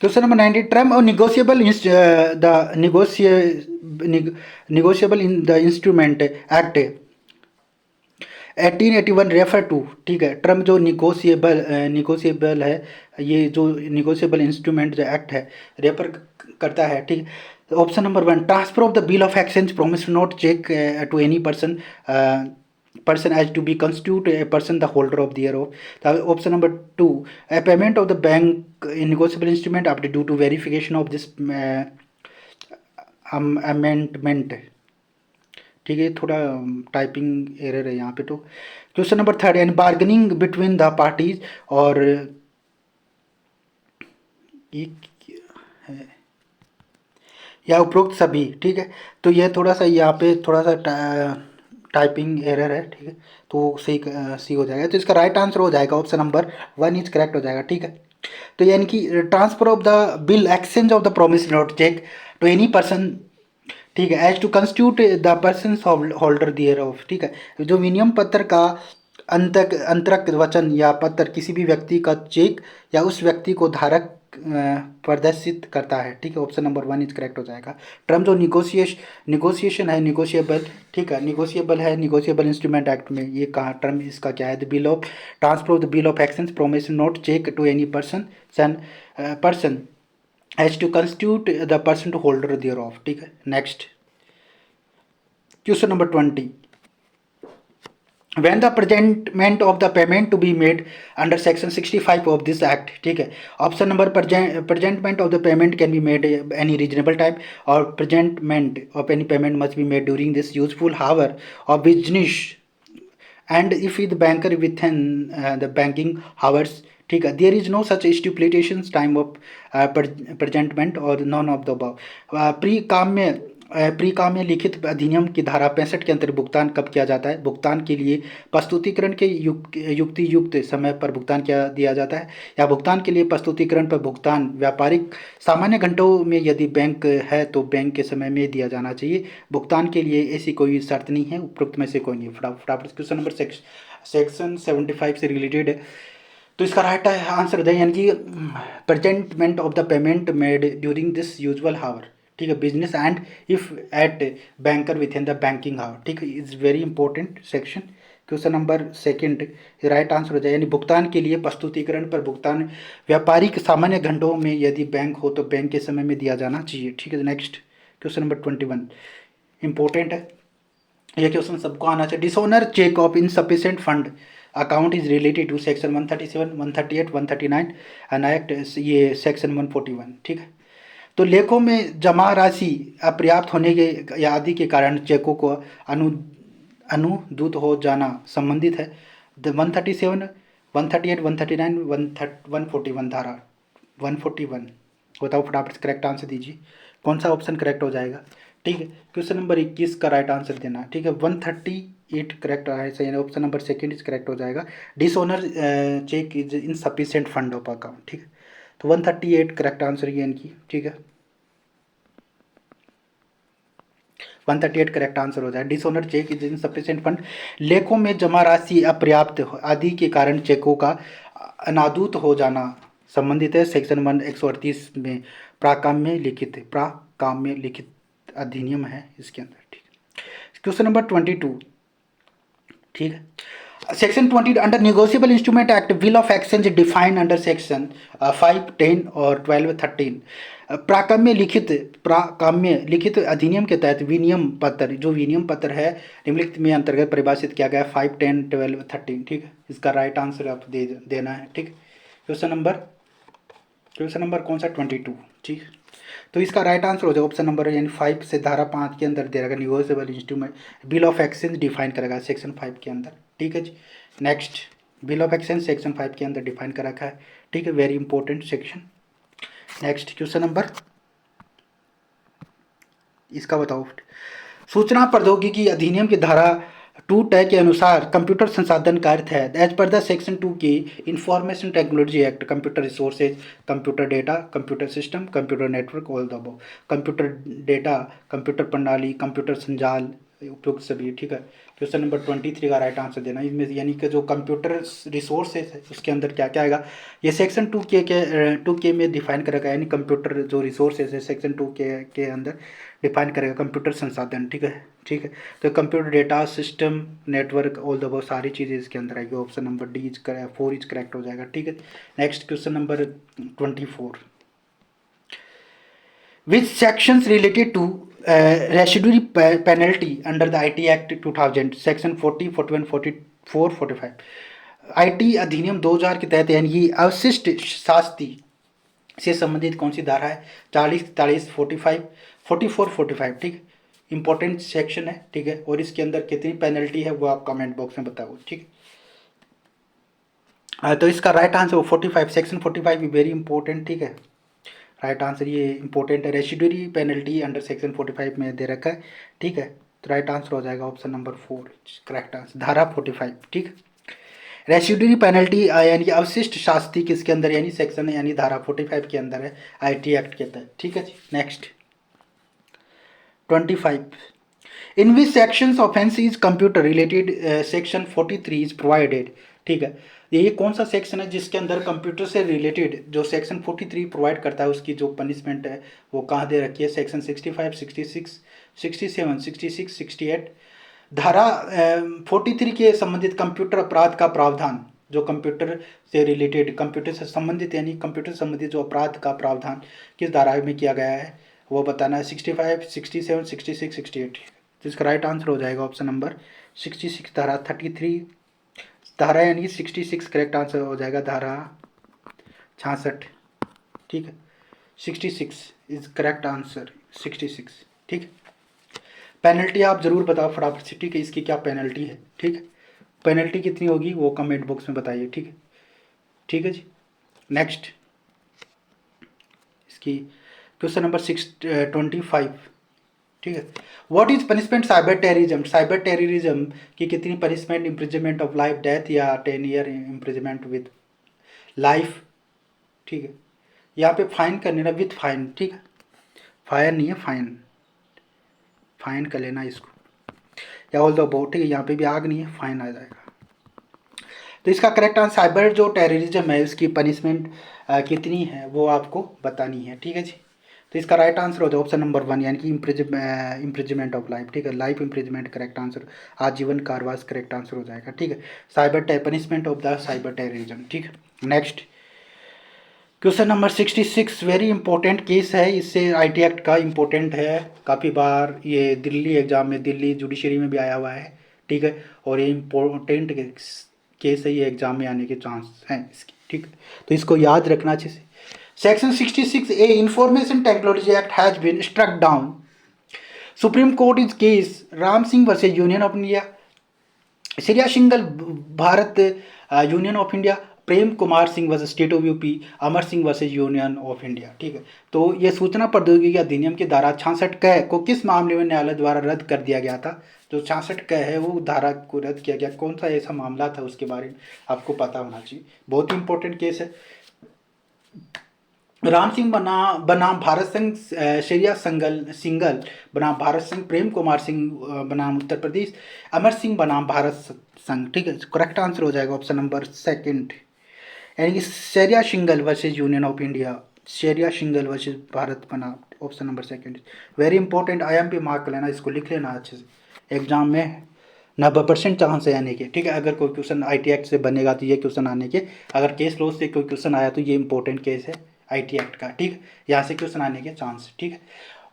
question number 90, term और negotiable in the instrument act 1881 refer to, ठीक है। टर्म जो निगोशिएबल है, ये जो निगोशिएबल इंस्ट्रूमेंट जो एक्ट है रेफर करता है, ठीक है। Option number 1, transfer of the bill of exchange promise note cheque to any person as to be constitute a person the holder of the thereof. Option number 2, a payment of the bank in negotiable instrument after due to verification of this amendment, ठीक है। थोड़ा typing error है यहाँ पे। तो question number 3, and bargaining between the parties, और ये है या उपरोक्त सभी, ठीक है। तो यह थोड़ा सा यहाँ पे थोड़ा सा टाइपिंग एरर है, ठीक है। तो सी हो जाएगा। तो इसका राइट आंसर हो जाएगा ऑप्शन नंबर 1 इज करेक्ट हो जाएगा, ठीक है। तो यानी कि transfer of the bill, exchange of the promise note cheque to any person, ठीक है, as to constitute the person holder thereof, ठीक है। जो विनियम पत्र का अंतरक वचन या पत्र किसी भी व्यक्ति का चेक या उस व्यक्ति को धारक प्रदर्शित करता है, ठीक है। ऑप्शन नंबर 1 इज करेक्ट हो जाएगा। टर्म जो निगोशिएशन है, निगोशिएबल, ठीक है, निगोशिएबल है, निगोशिएबल इंस्ट्रूमेंट एक्ट में ये कहा टर्म इसका क्या है, the bill of transfer of the bill of exchange promise note cheque to any person as to constitute the person to holder thereof, ठीक है। Next question number 20, when the presentment of the payment to be made under section 65 of this act, ठीक है। Option number, presentment of the payment can be made any reasonable time, or presentment of any payment must be made during this useful hour of business and if with banker within the banking hours, ठीक है। There is no such stipulations time of presentment और none of the above. प्री काम्य लिखित अधिनियम की धारा 65 के अंतर्गत भुगतान कब किया जाता है? भुगतान के लिए प्रस्तुतिकरण के युक्त समय पर भुगतान किया दिया जाता है, या भुगतान के लिए प्रस्तुतिकरण पर भुगतान व्यापारिक सामान्य घंटों में यदि बैंक है तो बैंक के समय में दिया जाना चाहिए। भुगतान के लिए ऐसी कोई शर्त नहीं है, उपरोक्त में से कोई नहीं। फटाफट क्वेश्चन नंबर सेक्शन 75 से रिलेटेड है। तो इसका राइट आंसर हो जाए, यानी कि presentment of the payment made during this usual hour, ठीक है, business and if at banker with in the banking hour, ठीक है, is very important section. Question number 2 right answer हो जाए, यानी भुगतान के लिए प्रस्तुतिकरण पर भुगतान व्यापारिक सामान्य घंटों में यदि बैंक हो तो बैंक के समय में दिया जाना चाहिए, ठीक है। नेक्स्ट क्वेश्चन नंबर 21 इंपॉर्टेंट है, यह क्वेश्चन सबको आना चाहिए। Dishonour cheque of insufficient fund account is related to section 137, 138, 139 and act ये सेक्शन 141, ठीक है। तो लेखों में जमा राशि अपर्याप्त होने के या आदि के कारण चेकों को अनुदूत हो जाना संबंधित है। 137, 138, 139, 141 धारा 141। बताओ फटाफट करेक्ट आंसर दीजिए, कौन सा ऑप्शन करेक्ट हो जाएगा, ठीक है। क्वेश्चन नंबर 21 का राइट आंसर देना, ठीक है। 138 करेक्ट है, सही, ऑप्शन नंबर 2 इज करेक्ट हो जाएगा। Dishonour cheque is insufficient fund of account, ठीक है। तो 138 करेक्ट आंसर ये इनकी, ठीक है। 138 करेक्ट आंसर हो जाए। Dishonour cheque is insufficient fund, लेखों में जमा राशि अपर्याप्त आदि के कारण चेकों का अनादूत हो जाना संबंधित है सेक्शन 138 में प्राकाम्य लिखित अधिनियम है इसके अंदर, ठीक है। क्वेश्चन नंबर 22, ठीक है। Section 20 under negotiable instrument act bill of exchange defined under section 5, 10 और 12, 13। प्राकाम्य लिखित अधिनियम के तहत विनियम पत्र, जो विनियम पत्र है निम्नलिखित में अंतर्गत परिभाषित किया गया 5, 10, 12, 13, ठीक है। इसका राइट आंसर आप देना है, ठीक। क्वेश्चन नंबर कौन सा 22, ठीक। तो इसका राइट आंसर हो जाएगा ऑप्शन नंबर यानी 5 से धारा 5 के अंदर दे रहेगा negotiable instrument bill of exchange define करेगा सेक्शन 5 के अंदर, ठीक है जी। Next bill of exchange section 5 के अंदर डिफाइन कर रखा है, ठीक है, very important section. Next question number इसका बताओ, सूचना प्रौद्योगिकी अधिनियम की धारा 2 टय के अनुसार कंप्यूटर संसाधन का अर्थ है एज पर द सेक्शन 2 की information technology act computer resources, computer data, computer system, computer network, all the above. Computer data, computer प्रणाली, कंप्यूटर संजाल, उपयुक्त सभी, ठीक है। क्वेश्चन नंबर 23 का राइट आंसर देना इसमें, यानी कि जो कंप्यूटर रिसोर्सेज है उसके अंदर क्या क्या आएगा, ये सेक्शन 2 के में डिफाइन करेगा, यानी कंप्यूटर जो रिसोर्सेज है सेक्शन 2 के अंदर डिफाइन करेगा कंप्यूटर संसाधन, ठीक है, ठीक है। तो computer data system network all the बहुत सारी चीज़ें इसके अंदर आएगी। Option number D 4 is correct हो जाएगा, ठीक है। Next question number 24, which sections related to residuary penalty under the IT Act 2000 section 40, 41, 44, 45। IT अधिनियम 2000 के तहत यानी ये अवशिष्ट शास्ति से संबंधित कौन सी धारा है, 40, 43, 45, 44, 45, ठीक। इंपॉर्टेंट सेक्शन है, ठीक है। और इसके अंदर कितनी पेनल्टी है वो आप कमेंट बॉक्स में बताओ, ठीक है। तो इसका राइट आंसर 45, सेक्शन 45 भी वेरी इंपॉर्टेंट, ठीक है। राइट आंसर ये इंपॉर्टेंट है, रेसिड्यूरी पेनल्टी अंडर सेक्शन 45 में दे रखा है, ठीक है। तो राइट आंसर हो जाएगा ऑप्शन नंबर 4 करेक्ट आंसर, धारा 45, ठीक है। रेसिड्यूरी पेनल्टी यानी अवशिष्ट शास्ति किसके अंदर, यानी सेक्शन यानी धारा 45 के अंदर है आईटी एक्ट के तहत, ठीक है जी। Next 25, in which sections offence is computer related section 43 is provided, ठीक है। ये कौन सा सेक्शन है जिसके अंदर कंप्यूटर से रिलेटेड जो सेक्शन 43 प्रोवाइड करता है उसकी जो पनिशमेंट है वो कहाँ दे रखी है, सेक्शन 65, 66, 67, 66, 68। धारा 43 के संबंधित कंप्यूटर अपराध का प्रावधान, जो कंप्यूटर से रिलेटेड कंप्यूटर से संबंधित यानी कंप्यूटर संबंधित जो अपराध का प्रावधान किस धारा में किया गया है वो बताना है, 65, 67, 66, 68। तो इसका राइट आंसर हो जाएगा ऑप्शन नंबर 66, धारा 33 धारा यानी 66 करेक्ट आंसर हो जाएगा, धारा 66, ठीक है। 66 इज करेक्ट आंसर, 66, ठीक है। पेनल्टी आप जरूर बताओ फटाफट से, ठीक है, इसकी क्या पेनल्टी है, ठीक है। पेनल्टी कितनी होगी वो कमेंट बॉक्स में बताइए, ठीक है, ठीक है जी। नेक्स्ट इसकी क्वेश्चन नंबर 25, ठीक है। What is punishment cyber terrorism, cyber terrorism की कितनी punishment, imprisonment of life, death या 10 ईयर इम्प्रिजनमेंट विद लाइफ, ठीक है। यहाँ पे फाइन करने ना विथ फाइन, ठीक है, फायर नहीं है फाइन, फाइन कर लेना इसको, या ऑल द अबाउट, ठीक है। यहाँ पे भी आग नहीं है, फाइन आ जाएगा। तो इसका करेक्ट आंसर साइबर जो टेररिज्म है उसकी पनिशमेंट कितनी है वो आपको बतानी है, ठीक है जी। तो इसका राइट आंसर हो जाए ऑप्शन नंबर 1 यानी कि इम्प्रिजमेंट ऑफ लाइफ, ठीक है। लाइफ इम्प्रिजमेंट करेक्ट आंसर, आजीवन कारावास करेक्ट आंसर हो जाएगा, ठीक है। Cyber punishment of the cyber terrorism, ठीक है। Next question number 66 very important case है, इससे आईटी एक्ट का इंपॉर्टेंट है, काफ़ी बार ये दिल्ली एग्जाम में, दिल्ली जुडिशरी में भी आया हुआ है, ठीक है। और ये इम्पोर्टेंट केस है, ये एग्जाम में आने के चांस हैं इसकी, ठीक है। तो इसको याद रखना अच्छे से। Section 66A information technology act has been struck down, supreme court is case Ram Singh versus union of India, Shreya Singhal Bharat union of India, Prem Kumar Singh versus state of UP, Amar Singh versus union of India, ठीक है। तो ये सूचना प्रौद्योगिकी अधिनियम की धारा 66 क को किस मामले में न्यायालय द्वारा रद्द कर दिया गया था, जो 66 क है वो धारा को रद्द किया गया, कौन सा ऐसा मामला था उसके बारे में आपको पता होना चाहिए, बहुत ही इंपॉर्टेंट केस है। राम सिंह बनाम भारत संघ, श्रेया सिंगल बनाम भारत संघ, प्रेम कुमार सिंह बनाम उत्तर प्रदेश, अमर सिंह बनाम भारत संघ, ठीक है। करेक्ट आंसर हो जाएगा ऑप्शन नंबर 2 यानी कि Shreya Singhal versus union of India, Shreya Singhal versus Bharat बनाम, option number 2 very important, IMP mark लेना, इसको लिख लेना अच्छे से, एग्जाम में 90% चांस है आने के, ठीक है। अगर कोई क्वेश्चन आईटी एक्ट से बनेगा तो ये क्वेश्चन आने के, अगर केस लॉ से कोई क्वेश्चन आया तो ये इंपॉर्टेंट केस है आईटी एक्ट का, ठीक है। यहाँ से क्वेश्चन आने के चांस, ठीक है।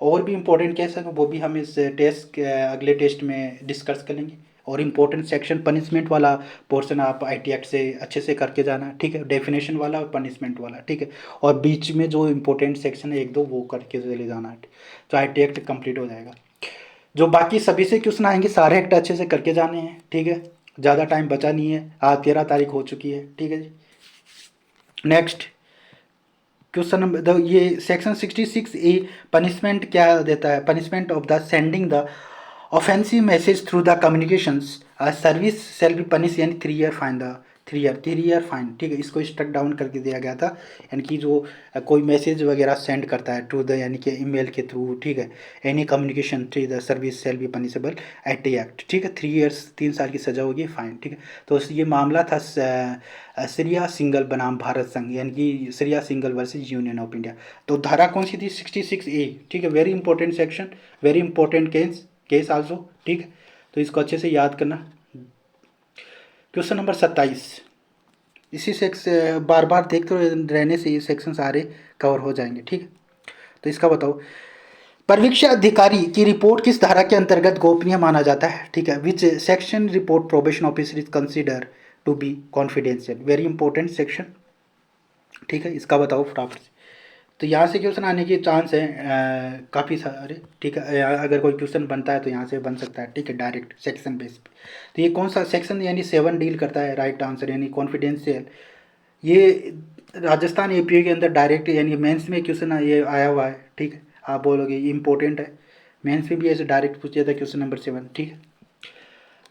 और भी इंपॉर्टेंट केस है तो वो भी हम इस टेस्ट अगले टेस्ट में डिस्कस करेंगे। और इम्पोर्टेंट सेक्शन पनिशमेंट वाला पोर्शन आप आईटी एक्ट से अच्छे से करके जाना, ठीक है, डेफिनेशन वाला और पनिशमेंट वाला, ठीक है। और बीच में जो इम्पोर्टेंट सेक्शन है 1-2 वो करके चले जाना, तो आईटी एक्ट कंप्लीट हो जाएगा। जो बाकी सभी से क्वेश्चन आएंगे सारे एक्ट अच्छे से करके जाने हैं, ठीक है। ज़्यादा टाइम बचा नहीं है, आज 13 तारीख हो चुकी है, ठीक है जी। नेक्स्ट क्वेश्चन नंबर ये सेक्शन 66A पनिशमेंट क्या देता है, punishment of the sending the offensive message through the communications service shall be punish, यानी 3 year fine, the 3 year fine, ठीक है। इसको स्ट्रक डाउन करके दिया गया था, यानी कि जो कोई मैसेज वगैरह सेंड करता है टू द, यानी कि ईमेल के थ्रू, ठीक है, any communication through the service shall be punishable at the act, ठीक है। 3 ईयर्स 3 साल की सजा होगी, फाइन, ठीक है। तो ये मामला था सीरिया सिंगल बनाम भारत संघ, यानी कि Syria single versus union of India. तो धारा कौन सी थी? 66A, ठीक है। Very important section, very important case also, ठीक है। तो इसको अच्छे से याद करना। क्वेश्चन नंबर 27, इसी सेक्स बार बार देखते रहने से ये सेक्शन सारे कवर हो जाएंगे, ठीक है। तो इसका बताओ, परीक्षा अधिकारी की रिपोर्ट किस धारा के अंतर्गत गोपनीय माना जाता है, ठीक है। Which section report probation officer is consider to be confidential, very important section, ठीक है। इसका बताओ फटाफट से। तो यहाँ से क्वेश्चन आने के चांस है काफ़ी सारे, ठीक है। अगर कोई क्वेश्चन बनता है तो यहाँ से बन सकता है, ठीक है, डायरेक्ट सेक्शन बेस पे। तो ये कौन सा सेक्शन यानी 7 डील करता है? राइट आंसर यानी कॉन्फिडेंशियल। ये राजस्थान एपीओ के अंदर डायरेक्ट यानी मेंस में क्वेश्चन ये आया हुआ है, ठीक है। आप बोलोगे ये इंपॉर्टेंट है, मेंस में भी ऐसे डायरेक्ट पूछ लिया था क्वेश्चन नंबर 7, ठीक है।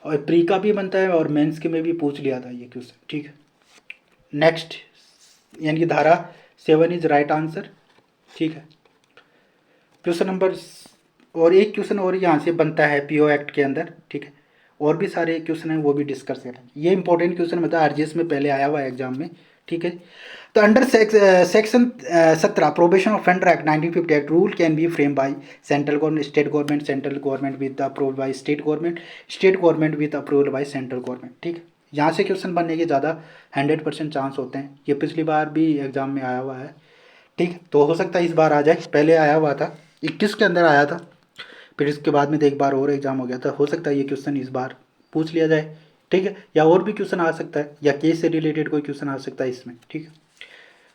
और प्री का भी बनता है और मेंस के में भी पूछ लिया था ये क्वेश्चन, ठीक है। नेक्स्ट, यानी कि धारा 7 इज राइट आंसर, ठीक है। क्वेश्चन नंबर, और एक क्वेश्चन और यहाँ से बनता है पीओ एक्ट के अंदर, ठीक है। और भी सारे क्वेश्चन हैं वो भी डिस्कस करेंगे। ये इंपॉर्टेंट क्वेश्चन मतलब आरजीएस में पहले आया हुआ है एग्जाम में, ठीक है। तो under section 17 probation offender act 1950 act rule can be frame by central government, state government, central government with approval by state government, state government with approval by central government, ठीक है। यहाँ से क्वेश्चन बनने के ज़्यादा 100% चांस होते हैं। ये पिछली बार भी एग्जाम में आया हुआ है, ठीक है। तो हो सकता है इस बार आ जाए, पहले आया हुआ था 21 के अंदर आया था, फिर इसके बाद में तो एक बार और एग्जाम हो गया था। हो सकता है ये क्वेश्चन इस बार पूछ लिया जाए, ठीक है। या और भी क्वेश्चन आ सकता है, या केस से रिलेटेड कोई क्वेश्चन आ सकता है इसमें, ठीक है।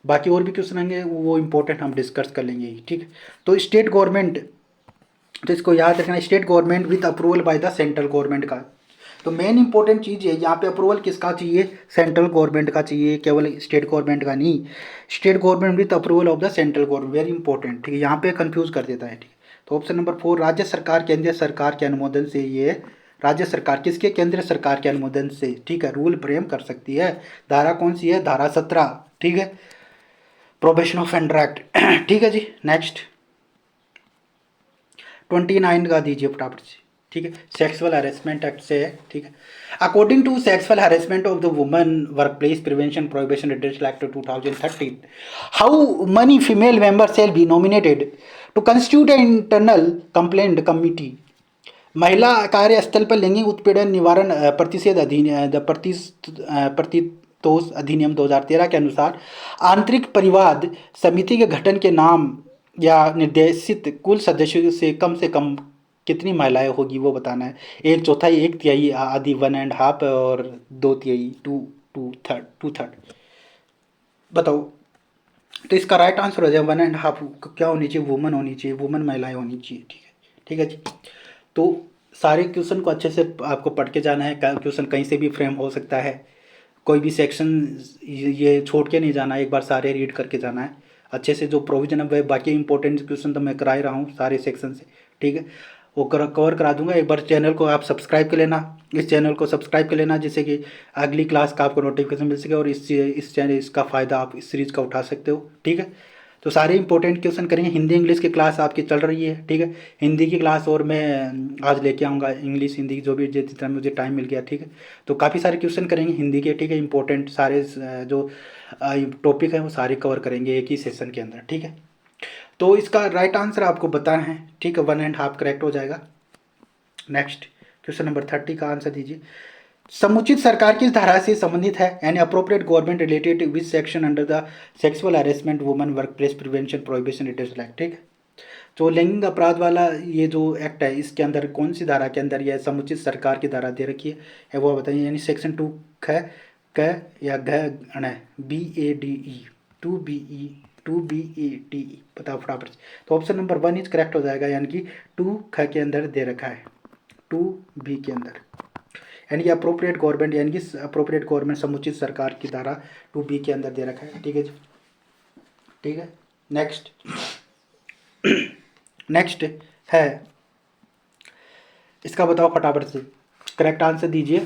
बाकी और भी क्वेश्चन आएंगे वो इंपॉर्टेंट हम डिस्कस कर लेंगे, ठीक है। तो स्टेट गवर्नमेंट, तो इसको याद रखना, state government with approval by the central government का। तो मेन इंपॉर्टेंट चीज़ है यहाँ पे अप्रूवल किसका चाहिए? सेंट्रल गवर्नमेंट का चाहिए, केवल स्टेट गवर्नमेंट का नहीं। State government with approval of the central government, very important, ठीक है। यहाँ पे कंफ्यूज कर देता है, ठीक है। तो ऑप्शन नंबर 4, राज्य सरकार केंद्रीय सरकार के अनुमोदन से, ये राज्य सरकार किसके? केंद्र सरकार के अनुमोदन से, ठीक है, रूल फ्रेम कर सकती है। धारा कौन सी है? धारा 17, ठीक है, प्रोबेशन ऑफ एंडर एक्ट, ठीक है जी। नेक्स्ट 29 का दीजिए फटाफट से, ठीक है। सेक्सुअल हरेसमेंट एक्ट से है, ठीक है। According to sexual harassment of the woman work place prevention prohibition redressal act 2013, how many female member shall be nominated to constitute an internal complaint committee? महिला कार्यस्थल पर लैंगिक उत्पीड़न निवारण प्रतिषेध अधिनियम प्रतितोष अधिनियम 2013 के अनुसार आंतरिक परिवाद समिति के गठन के नाम या निर्देशित कुल सदस्यों से कम कितनी महिलाएं होगी वो बताना है। 1/4, 1/3 आदि, 1.5 और 2/3, टू थर्ड, बताओ। तो इसका राइट आंसर हो जाए 1.5। क्या होनी चाहिए? वुमन होनी चाहिए, वुमन महिलाएं होनी चाहिए, ठीक है, ठीक है जी। तो सारे क्वेश्चन को अच्छे से आपको पढ़ के जाना है, क्वेश्चन कहीं से भी फ्रेम हो सकता है, कोई भी सेक्शन ये छोड़ के नहीं जाना है, एक बार सारे रीड करके जाना है अच्छे से। जो प्रोविजन है वह, बाकी इंपॉर्टेंट क्वेश्चन तो मैं करा ही रहा हूँ सारे सेक्शन से, ठीक है, वो कवर करा दूंगा। एक बार चैनल को आप सब्सक्राइब कर लेना, इस चैनल को सब्सक्राइब कर लेना, जिससे कि अगली क्लास का आपको नोटिफिकेशन मिल सके और इस चैनल इसका फ़ायदा आप इस सीरीज़ का उठा सकते हो, ठीक है। तो सारे इंपॉर्टेंट क्वेश्चन करेंगे। हिंदी इंग्लिश की क्लास आपकी चल रही है, ठीक है। हिंदी की क्लास और मैं आज लेके आऊँगा, इंग्लिश हिंदी जो भी जितना मुझे टाइम मिल गया, ठीक है। तो काफ़ी सारे क्वेश्चन करेंगे हिंदी के, ठीक है। इंपॉर्टेंट सारे जो टॉपिक है वो सारे कवर करेंगे एक ही सेशन के अंदर, ठीक है। तो इसका राइट आंसर आपको बताना है, ठीक है, 1.5 करेक्ट हो जाएगा। नेक्स्ट क्वेश्चन नंबर 30 का आंसर दीजिए। समुचित सरकार किस धारा से संबंधित है? An appropriate government related with section under the sexual harassment woman work place prevention prohibition redressal act, ठीक है। तो लैंगिक अपराध वाला ये जो एक्ट है इसके अंदर कौन सी धारा के अंदर यह समुचित सरकार की धारा दे रखी है वो बताइए। यानी सेक्शन 2 क या घ BADE 2BE बताओ फटाफट से। तो ऑप्शन नंबर 1 इज करेक्ट हो जाएगा, यानी कि 2 ख के अंदर दे रखा है, 2B के अंदर, यानी कि अप्रोप्रिएट गवर्नमेंट, यानी कि अप्रोप्रिएट गवर्नमेंट समुचित सरकार की धारा 2B के अंदर दे रखा है, ठीक है जी, ठीक है। नेक्स्ट नेक्स्ट है, इसका बताओ फटाफट से, करेक्ट आंसर दीजिए।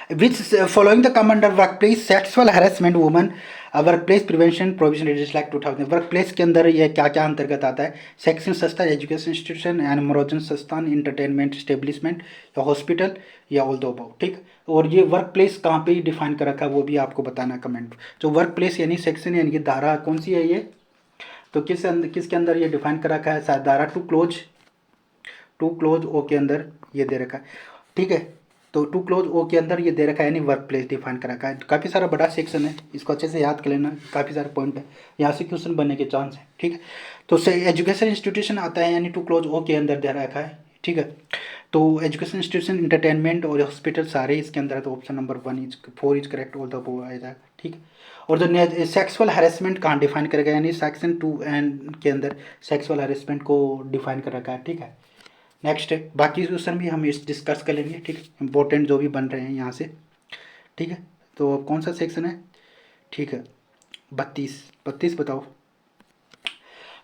which following the come under workplace sexual harassment women workplace prevention provision legislation act 2000। Workplace के अंदर ये क्या क्या अंतर्गत आता है? शैक्षणिक संस्था, एजुकेशन इंस्टीट्यूशन एंड मनोरंजन संस्थान, इंटरटेनमेंट स्टेब्लिशमेंट या हॉस्पिटल या ऑल द अबव, ठीक। और ये वर्क प्लेस कहाँ पे डिफाइन कर रखा है वो भी आपको बताना है कमेंट। जो वर्क प्लेस यानी सेक्शन यानी कि धारा कौन सी है ये, तो किसके अंदर ये डिफाइन कर रखा है? शायद धारा टू क्लोज ओ के अंदर ये दे रखा है, ठीक है। तो टू क्लोज ओ के अंदर ये दे रखा है यानी वर्क प्लेस डिफाइन कर रखा है। काफ़ी सारा बड़ा सेक्शन है, इसको अच्छे से याद कर लेना, काफ़ी सारे पॉइंट है, यहाँ से क्वेश्चन बनने के चांस है, ठीक है। तो एजुकेशन इंस्टीट्यूशन आता है यानी टू क्लोज ओ के अंदर दे रखा है, ठीक है। तो एजुकेशन इंस्टीट्यूशन, इंटरटेनमेंट और हॉस्पिटल सारे इसके अंदर है, तो option number 4 is correct, all the above आ जाएगा, ठीक है। और जो सेक्सुअल हैरेसमेंट कहाँ डिफाइन करेगा यानी सेक्शन 2N के अंदर सेक्सुअल हैरेसमेंट को डिफाइन कर रखा है, ठीक है। नेक्स्ट है, बाकी क्वेश्चन भी हम इस डिस्कस कर लेंगे, ठीक है, इंपॉर्टेंट जो भी बन रहे हैं यहाँ से, ठीक है। तो कौन सा सेक्शन है? ठीक है, 32 बताओ।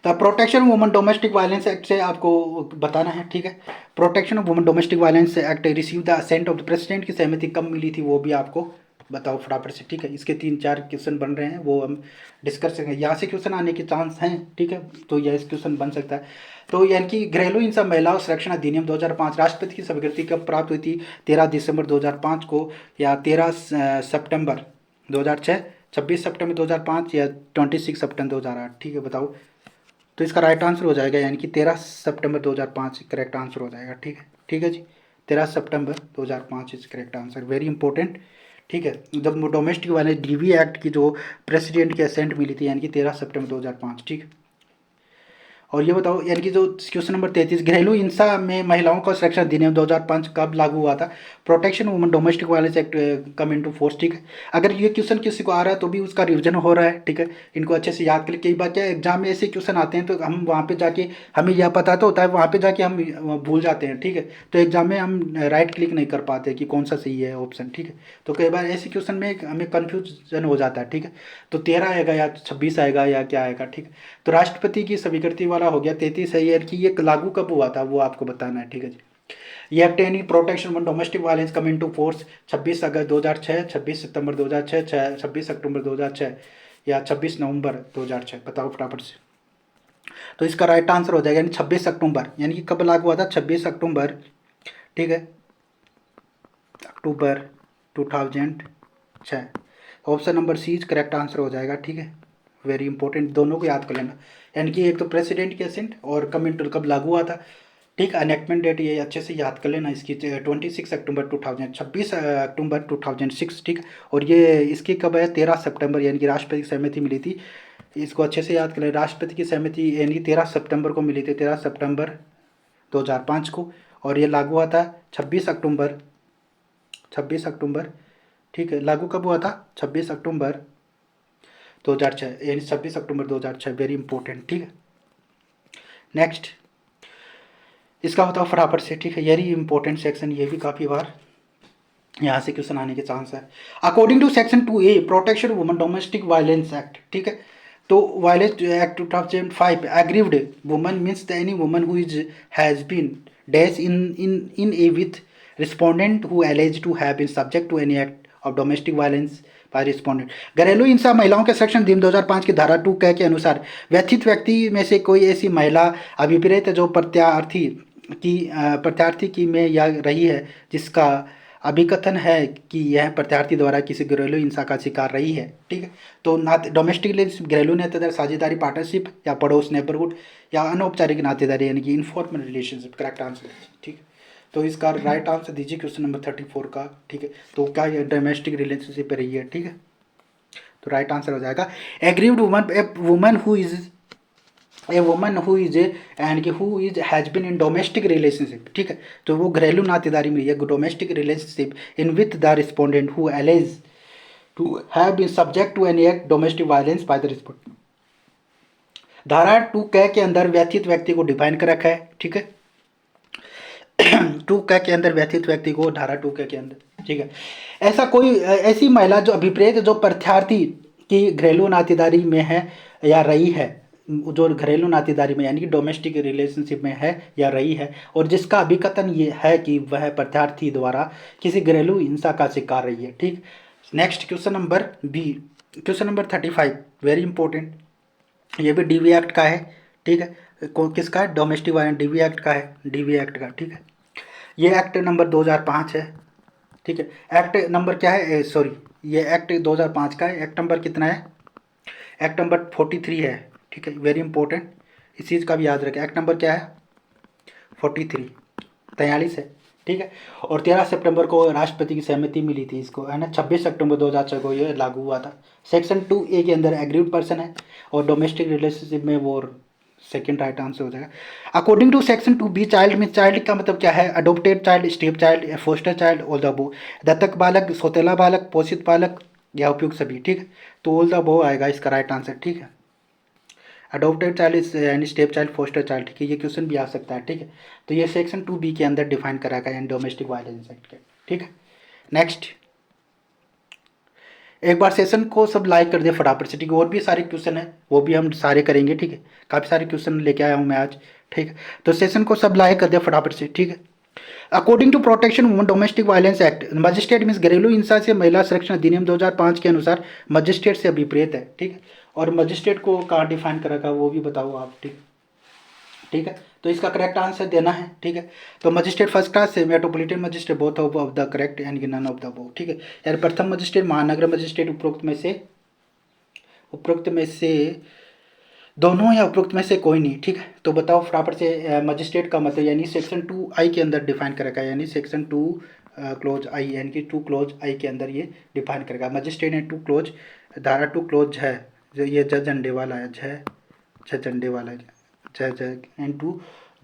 तो protection woman domestic violence act से आपको बताना है, ठीक है। Protection of woman domestic violence act receive the assent of the president की सहमति कब मिली थी वो भी आपको बताओ फटाफट से, ठीक है। इसके 3-4 क्वेश्चन बन रहे हैं वो हम डिस्कस करेंगे, यहाँ से क्वेश्चन आने के चांस हैं, ठीक है। तो यह क्वेश्चन बन सकता है। तो यानी कि घरेलू हिंसा महिला संरक्षण अधिनियम 2005 राष्ट्रपति की स्वीकृति कब प्राप्त हुई थी? 13 दिसंबर 2005 को, या 13 सितंबर 2006, 26 सितंबर 2005 या 26 सितंबर 2008, ठीक है, बताओ। तो इसका राइट आंसर हो जाएगा यानी कि 13 सितंबर 2005 करेक्ट आंसर हो जाएगा, ठीक है, ठीक है जी। 13 सितंबर 2005 is correct answer, very important, ठीक है। जब डोमेस्टिक वाले डीवी एक्ट की जो प्रेसिडेंट की असेंट मिली थी यानी कि 13 सितंबर 2005, ठीक है। और ये बताओ यानी कि जो क्वेश्चन नंबर 33, घरेलू हिंसा में महिलाओं का संरक्षण अधिनियम 2005 कब लागू हुआ था? Protection woman domestic violence act come into force, ठीक है। अगर ये क्वेश्चन किसी को आ रहा है तो भी उसका रिवीजन हो रहा है, ठीक है। इनको अच्छे से याद कर ले, कई बार क्या एग्जाम में ऐसे क्वेश्चन आते हैं तो हम वहाँ पे जाके हमें यह पता तो होता है, वहाँ पे जाके हम भूल जाते हैं, ठीक है। तो एग्जाम में हम राइट क्लिक नहीं कर पाते कि कौन सा सही है ऑप्शन, ठीक है। तो कई बार ऐसे क्वेश्चन में हमें कन्फ्यूजन हो जाता है, ठीक है। तो 13 आएगा या 26 आएगा या क्या आएगा, ठीक है। तो राष्ट्रपति की स्वीकृति वाला हो गया 33 है ये, कि ये लागू कब हुआ था वो आपको बताना है, ठीक है जी। ये एक्ट यानी protection on domestic violence come into force 26 अगस्त 2006, 26 सितंबर 2006, 26 अक्टूबर 2006 या 26 नवंबर 2006, बताओ फटाफट से। तो इसका राइट आंसर हो जाएगा यानी 26 अक्टूबर, यानी कि कब लागू हुआ था? 26 अक्टूबर, ठीक है, October 2006। Option number C correct answer हो जाएगा, ठीक है, वेरी इंपॉर्टेंट, दोनों को याद कर लेना। यानी कि एक तो प्रेसिडेंट की असेंट और कमेंट कब लागू हुआ था, ठीक। अनेक्टमेंट डेट ये अच्छे से याद कर लेना इसकी 26 अक्टूबर 2000, 26 अक्टूबर 2006, ठीक। और ये इसकी कब है? 13 सितंबर, यानी कि राष्ट्रपति की सहमति मिली थी, इसको अच्छे से याद कर लें। राष्ट्रपति की सहमति यानी कि 13 सितंबर को मिली थी, 13 सितंबर 2005 को, और ये लागू हुआ था 26 अक्टूबर, ठीक है। लागू कब हुआ था? 26 अक्टूबर 2006, यानी 26 अक्टूबर 2006, वेरी इंपॉर्टेंट, ठीक है। नेक्स्ट इसका बताओ फटाफट से, ठीक है, यही इंपॉर्टेंट सेक्शन, ये भी काफ़ी बार यहाँ से क्वेश्चन आने के चांस है। According to section 2A protection woman domestic violence act, ठीक है। तो violence act 2005 aggrieved woman means any woman who is has been dash in a with respondent who alleged to have been subject to any act of domestic violence by respondent. घरेलू हिंसा महिलाओं के संरक्षण अधिनियम 2005 की धारा 2 के अनुसार व्यथित व्यक्ति में से कोई ऐसी महिला अभिप्रेत जो प्रत्यार्थी की में या रही है जिसका अभिकथन है कि यह प्रत्यार्थी द्वारा किसी घरेलू हिंसा का शिकार रही है, ठीक है। तो डोमेस्टिक रिलेशन घरेलू नातेदार, साझेदारी, पार्टनरशिप या पड़ोस, नेबरहुड या अनौपचारिक नातेदारी यानी कि इनफॉर्मल रिलेशनशिप, करेक्ट आंसर, ठीक है। तो इसका राइट आंसर दीजिए क्वेश्चन नंबर 34 का, ठीक है। तो क्या ये डोमेस्टिक रिलेशनशिप पे रही है, ठीक है। तो राइट आंसर हो जाएगा aggrieved woman who is and कि who is has been in domestic relationship, ठीक है। तो वो घरेलू नातेदारी में है, domestic relationship in with the respondent who alleged to have been subject to any act domestic violence by the respondent. धारा 2 के अंदर व्यथित व्यक्ति को डिफाइन कर रखा है, ठीक है। 2 के अंदर व्यथित व्यक्ति को धारा 2 के अंदर, ठीक है। ऐसी महिला जो अभिप्रेत जो प्रत्यार्थी की घरेलू नातेदारी में है या रही है जो घरेलू नातेदारी में यानी कि डोमेस्टिक रिलेशनशिप में है या रही है, और जिसका अभिकथन ये है कि वह प्रत्यार्थी द्वारा किसी घरेलू हिंसा का शिकार रही है। ठीक। Next question number B, question number 35, very important. ये भी डीवी एक्ट का है। ठीक है, किसका है? डोमेस्टिक वायलेंस डीवी एक्ट का है, डीवी एक्ट का। ठीक है, ये एक्ट नंबर 2005 है। ठीक है, एक्ट नंबर क्या है? सॉरी, ये एक्ट 2005 का है। एक्ट नंबर कितना है? एक्ट नंबर 43 है। ठीक है, वेरी इंपॉर्टेंट, इस चीज़ का भी याद रखें। एक्ट नंबर क्या है? 43, 43 है। ठीक है, और 13 सितंबर को राष्ट्रपति की सहमति मिली थी इसको, है ना। 26 सितंबर 2006 को ये लागू हुआ था। सेक्शन 2A के अंदर एग्रीड पर्सन है, और डोमेस्टिक रिलेशनशिप में वो सेकेंड राइट आंसर हो जाएगा। According to section 2B, child में चाइल्ड का मतलब क्या है? Adopted child, step child, foster child, all the above. दत्तक बालक, सौतेला बालक, पोषित बालक या उपयुक्त सभी। ठीक है, तो ऑल द अबव आएगा इसका राइट आंसर। ठीक है, अडोप्टेड चाइल्ड यानी स्टेप चाइल्ड, फोस्टर चाइल्ड। ठीक है, ये क्वेश्चन भी आ सकता है। ठीक है, तो ये सेक्शन 2B के अंदर डिफाइन करा गया यानी डोमेस्टिक वायलेंस एक्ट के। ठीक है, नेक्स्ट, एक बार सेशन को सब लाइक कर दिया फटाफट से। ठीक है, और भी सारे क्वेश्चन है, वो भी हम सारे करेंगे। ठीक है, काफ़ी सारे क्वेश्चन लेके आया हूँ मैं आज। ठीक है, तो सेशन को सब लाइक कर दिया फटाफट से। ठीक है, according to protection woman domestic violence act, magistrate means घरेलू हिंसा से महिला संरक्षण अधिनियम 2005 के अनुसार मजिस्ट्रेट से अभिप्रेत है। ठीक है, और मजिस्ट्रेट को कहाँ डिफाइन करेगा वो भी बताओ आप। ठीक, ठीक है, तो इसका करेक्ट आंसर देना है। ठीक है, तो मजिस्ट्रेट फर्स्ट क्लास से metropolitan magistrate both of the correct यानी कि नन ऑफ द बोथ। ठीक है, यानी प्रथम मजिस्ट्रेट महानगर मजिस्ट्रेट उपरोक्त में से दोनों या उपरोक्त में से कोई नहीं। ठीक है, तो बताओ फटाफट से। मजिस्ट्रेट का मतलब यानी सेक्शन 2I के अंदर डिफाइन करेगा, यानी सेक्शन 2 क्लोज आई यानी कि 2 क्लोज आई के अंदर ये डिफाइन करेगा। मजिस्ट्रेट ने 2 क्लोज, धारा 2 क्लोज है जो ये जज अंडे वाला है, जज अंडे वाला है, जज एंड 2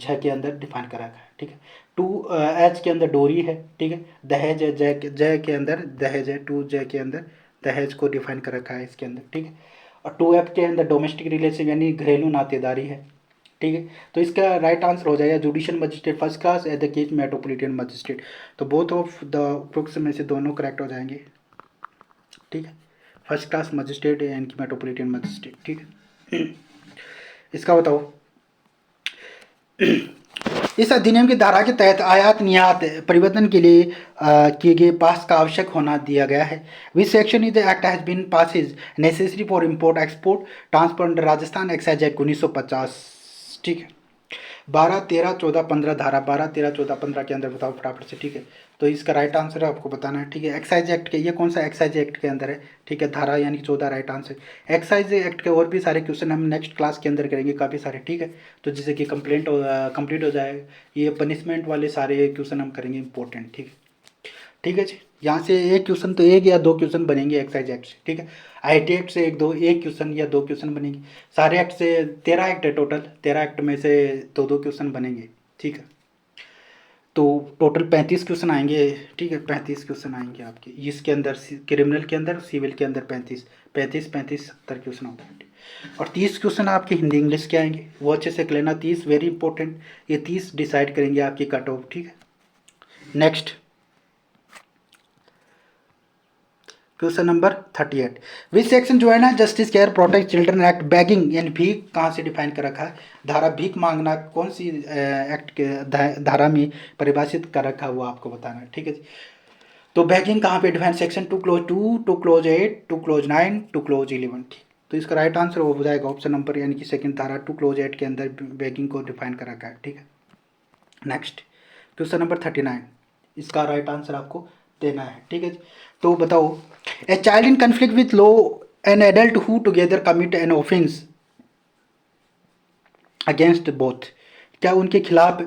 झ के अंदर डिफाइन करा है। ठीक है, 2H के अंदर डोरी है। ठीक है, दहेज है, जय के अंदर दहेज है, 2J के अंदर दहेज को डिफाइन कर रखा है इसके अंदर। ठीक है, और 2F के अंदर डोमेस्टिक रिलेशन यानी घरेलू नातेदारी है। ठीक है, तो इसका राइट आंसर हो जाएगा judicial magistrate first class at the case metropolitan magistrate. तो बोथ ऑफ द उपरोक्त में से दोनों करेक्ट हो जाएंगे। ठीक है, फर्स्ट क्लास मजिस्ट्रेट यानी कि मेट्रोपॉलिटन मजिस्ट्रेट। ठीक है, इसका बताओ। इस अधिनियम की धारा के तहत आयात निर्यात परिवर्तन के लिए किए गए पास का आवश्यक होना दिया गया है। Which section is the act has been pass is necessary for import export transport under Rajasthan excise act 1950। ठीक है, 12, 13, 14, 15 धारा 12, 13, 14, 15 के अंदर बताओ फटाफट से। ठीक है, तो इसका राइट आंसर है आपको बताना है। ठीक है, एक्साइज एक्ट के, ये कौन सा एक्साइज एक्ट के अंदर है? ठीक है, धारा यानी 14 राइट आंसर। एक्साइज एक्ट के और भी सारे क्वेश्चन हम नेक्स्ट क्लास के अंदर करेंगे काफ़ी सारे। ठीक है, तो जैसे कि कंप्लीट हो जाए, ये पनिशमेंट वाले सारे क्वेश्चन हम करेंगे इंपॉर्टेंट। ठीक है, ठीक है जी, यहाँ से एक क्वेश्चन तो एक या दो क्वेश्चन बनेंगे एक्साइज एक्ट से। ठीक है, IT एक्ट से एक क्वेश्चन या दो क्वेश्चन बनेंगे। सारे एक्ट से 13 एक्ट है टोटल, 13 एक्ट में से दो क्वेश्चन बनेंगे। ठीक है, तो टोटल 35 क्वेश्चन आएंगे। ठीक है, 35 क्वेश्चन आएंगे आपके इसके अंदर, क्रिमिनल के अंदर, सिविल के अंदर 35 35 35 70 क्वेश्चन होंगे। और 30 क्वेश्चन आपके हिंदी इंग्लिश के आएंगे, वो अच्छे से कर लेना। 30 वेरी इंपॉर्टेंट, ये 30 डिसाइड करेंगे आपकी कट ऑफ। ठीक है, next question number 38, which section जो है ना justice care protect children act bagging यानी भीख कहाँ से डिफाइन कर रखा है? धारा भीख मांगना कौन सी एक्ट के धारा में परिभाषित कर रखा है वो आपको बताना है। ठीक है जी, तो बैगिंग कहाँ पे define? Section 2 close 2, 2 close 8, 2 close 9, 2 close 11। ठीक, तो इसका राइट आंसर हो जाएगा ऑप्शन नंबर यानी कि सेकंड, धारा 2 क्लोज 8 के अंदर बैगिंग को डिफाइन कर रखा है। ठीक है, नेक्स्ट क्वेश्चन नंबर 39, इसका राइट आंसर आपको देना है। ठीक है जी, तो बताओ। A child in conflict with law an adult who together commit an offence against both, क्या उनके खिलाफ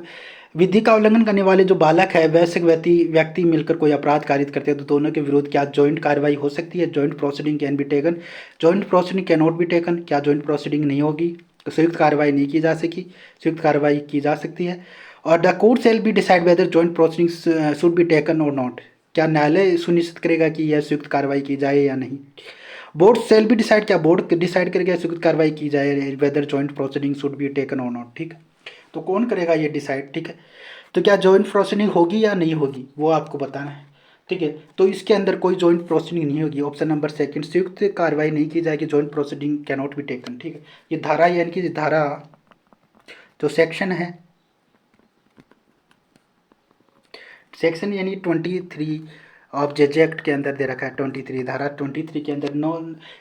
विधि का उल्लंघन करने वाले जो बालक है वैसे व्यक्ति मिलकर कोई अपराध कारित करते हैं तो दोनों के विरुद्ध क्या जॉइंट कार्रवाई हो सकती है? Joint proceeding can be taken, joint proceeding can not be taken, क्या जॉइंट प्रोसीडिंग नहीं होगी तो संयुक्त कार्रवाई नहीं की जा सकी, संयुक्त कार्रवाई की जा सकती है। और the court shall be decide whether joint proceeding should be taken और नॉट, क्या न्यायालय सुनिश्चित करेगा कि यह संयुक्त कार्रवाई की जाए या नहीं। बोर्ड सेल बी डिसाइड, क्या बोर्ड डिसाइड करेगा संयुक्त कार्रवाई की जाए whether joint proceeding should be taken और नॉट। ठीक है, तो कौन करेगा ये डिसाइड। ठीक है, तो क्या जॉइंट प्रोसीडिंग होगी या नहीं होगी वो आपको बताना है। ठीक है। तो इसके अंदर कोई जॉइंट प्रोसीडिंग नहीं होगी। ऑप्शन नंबर सेकंड, संयुक्त कार्रवाई नहीं की जाएगी, joint proceeding can not be taken. ठीक है। ये धारा यानी कि धारा जो सेक्शन है, सेक्शन यानी 23 ऑफ जेजे एक्ट के अंदर दे रखा है। 23 धारा 23 के अंदर नो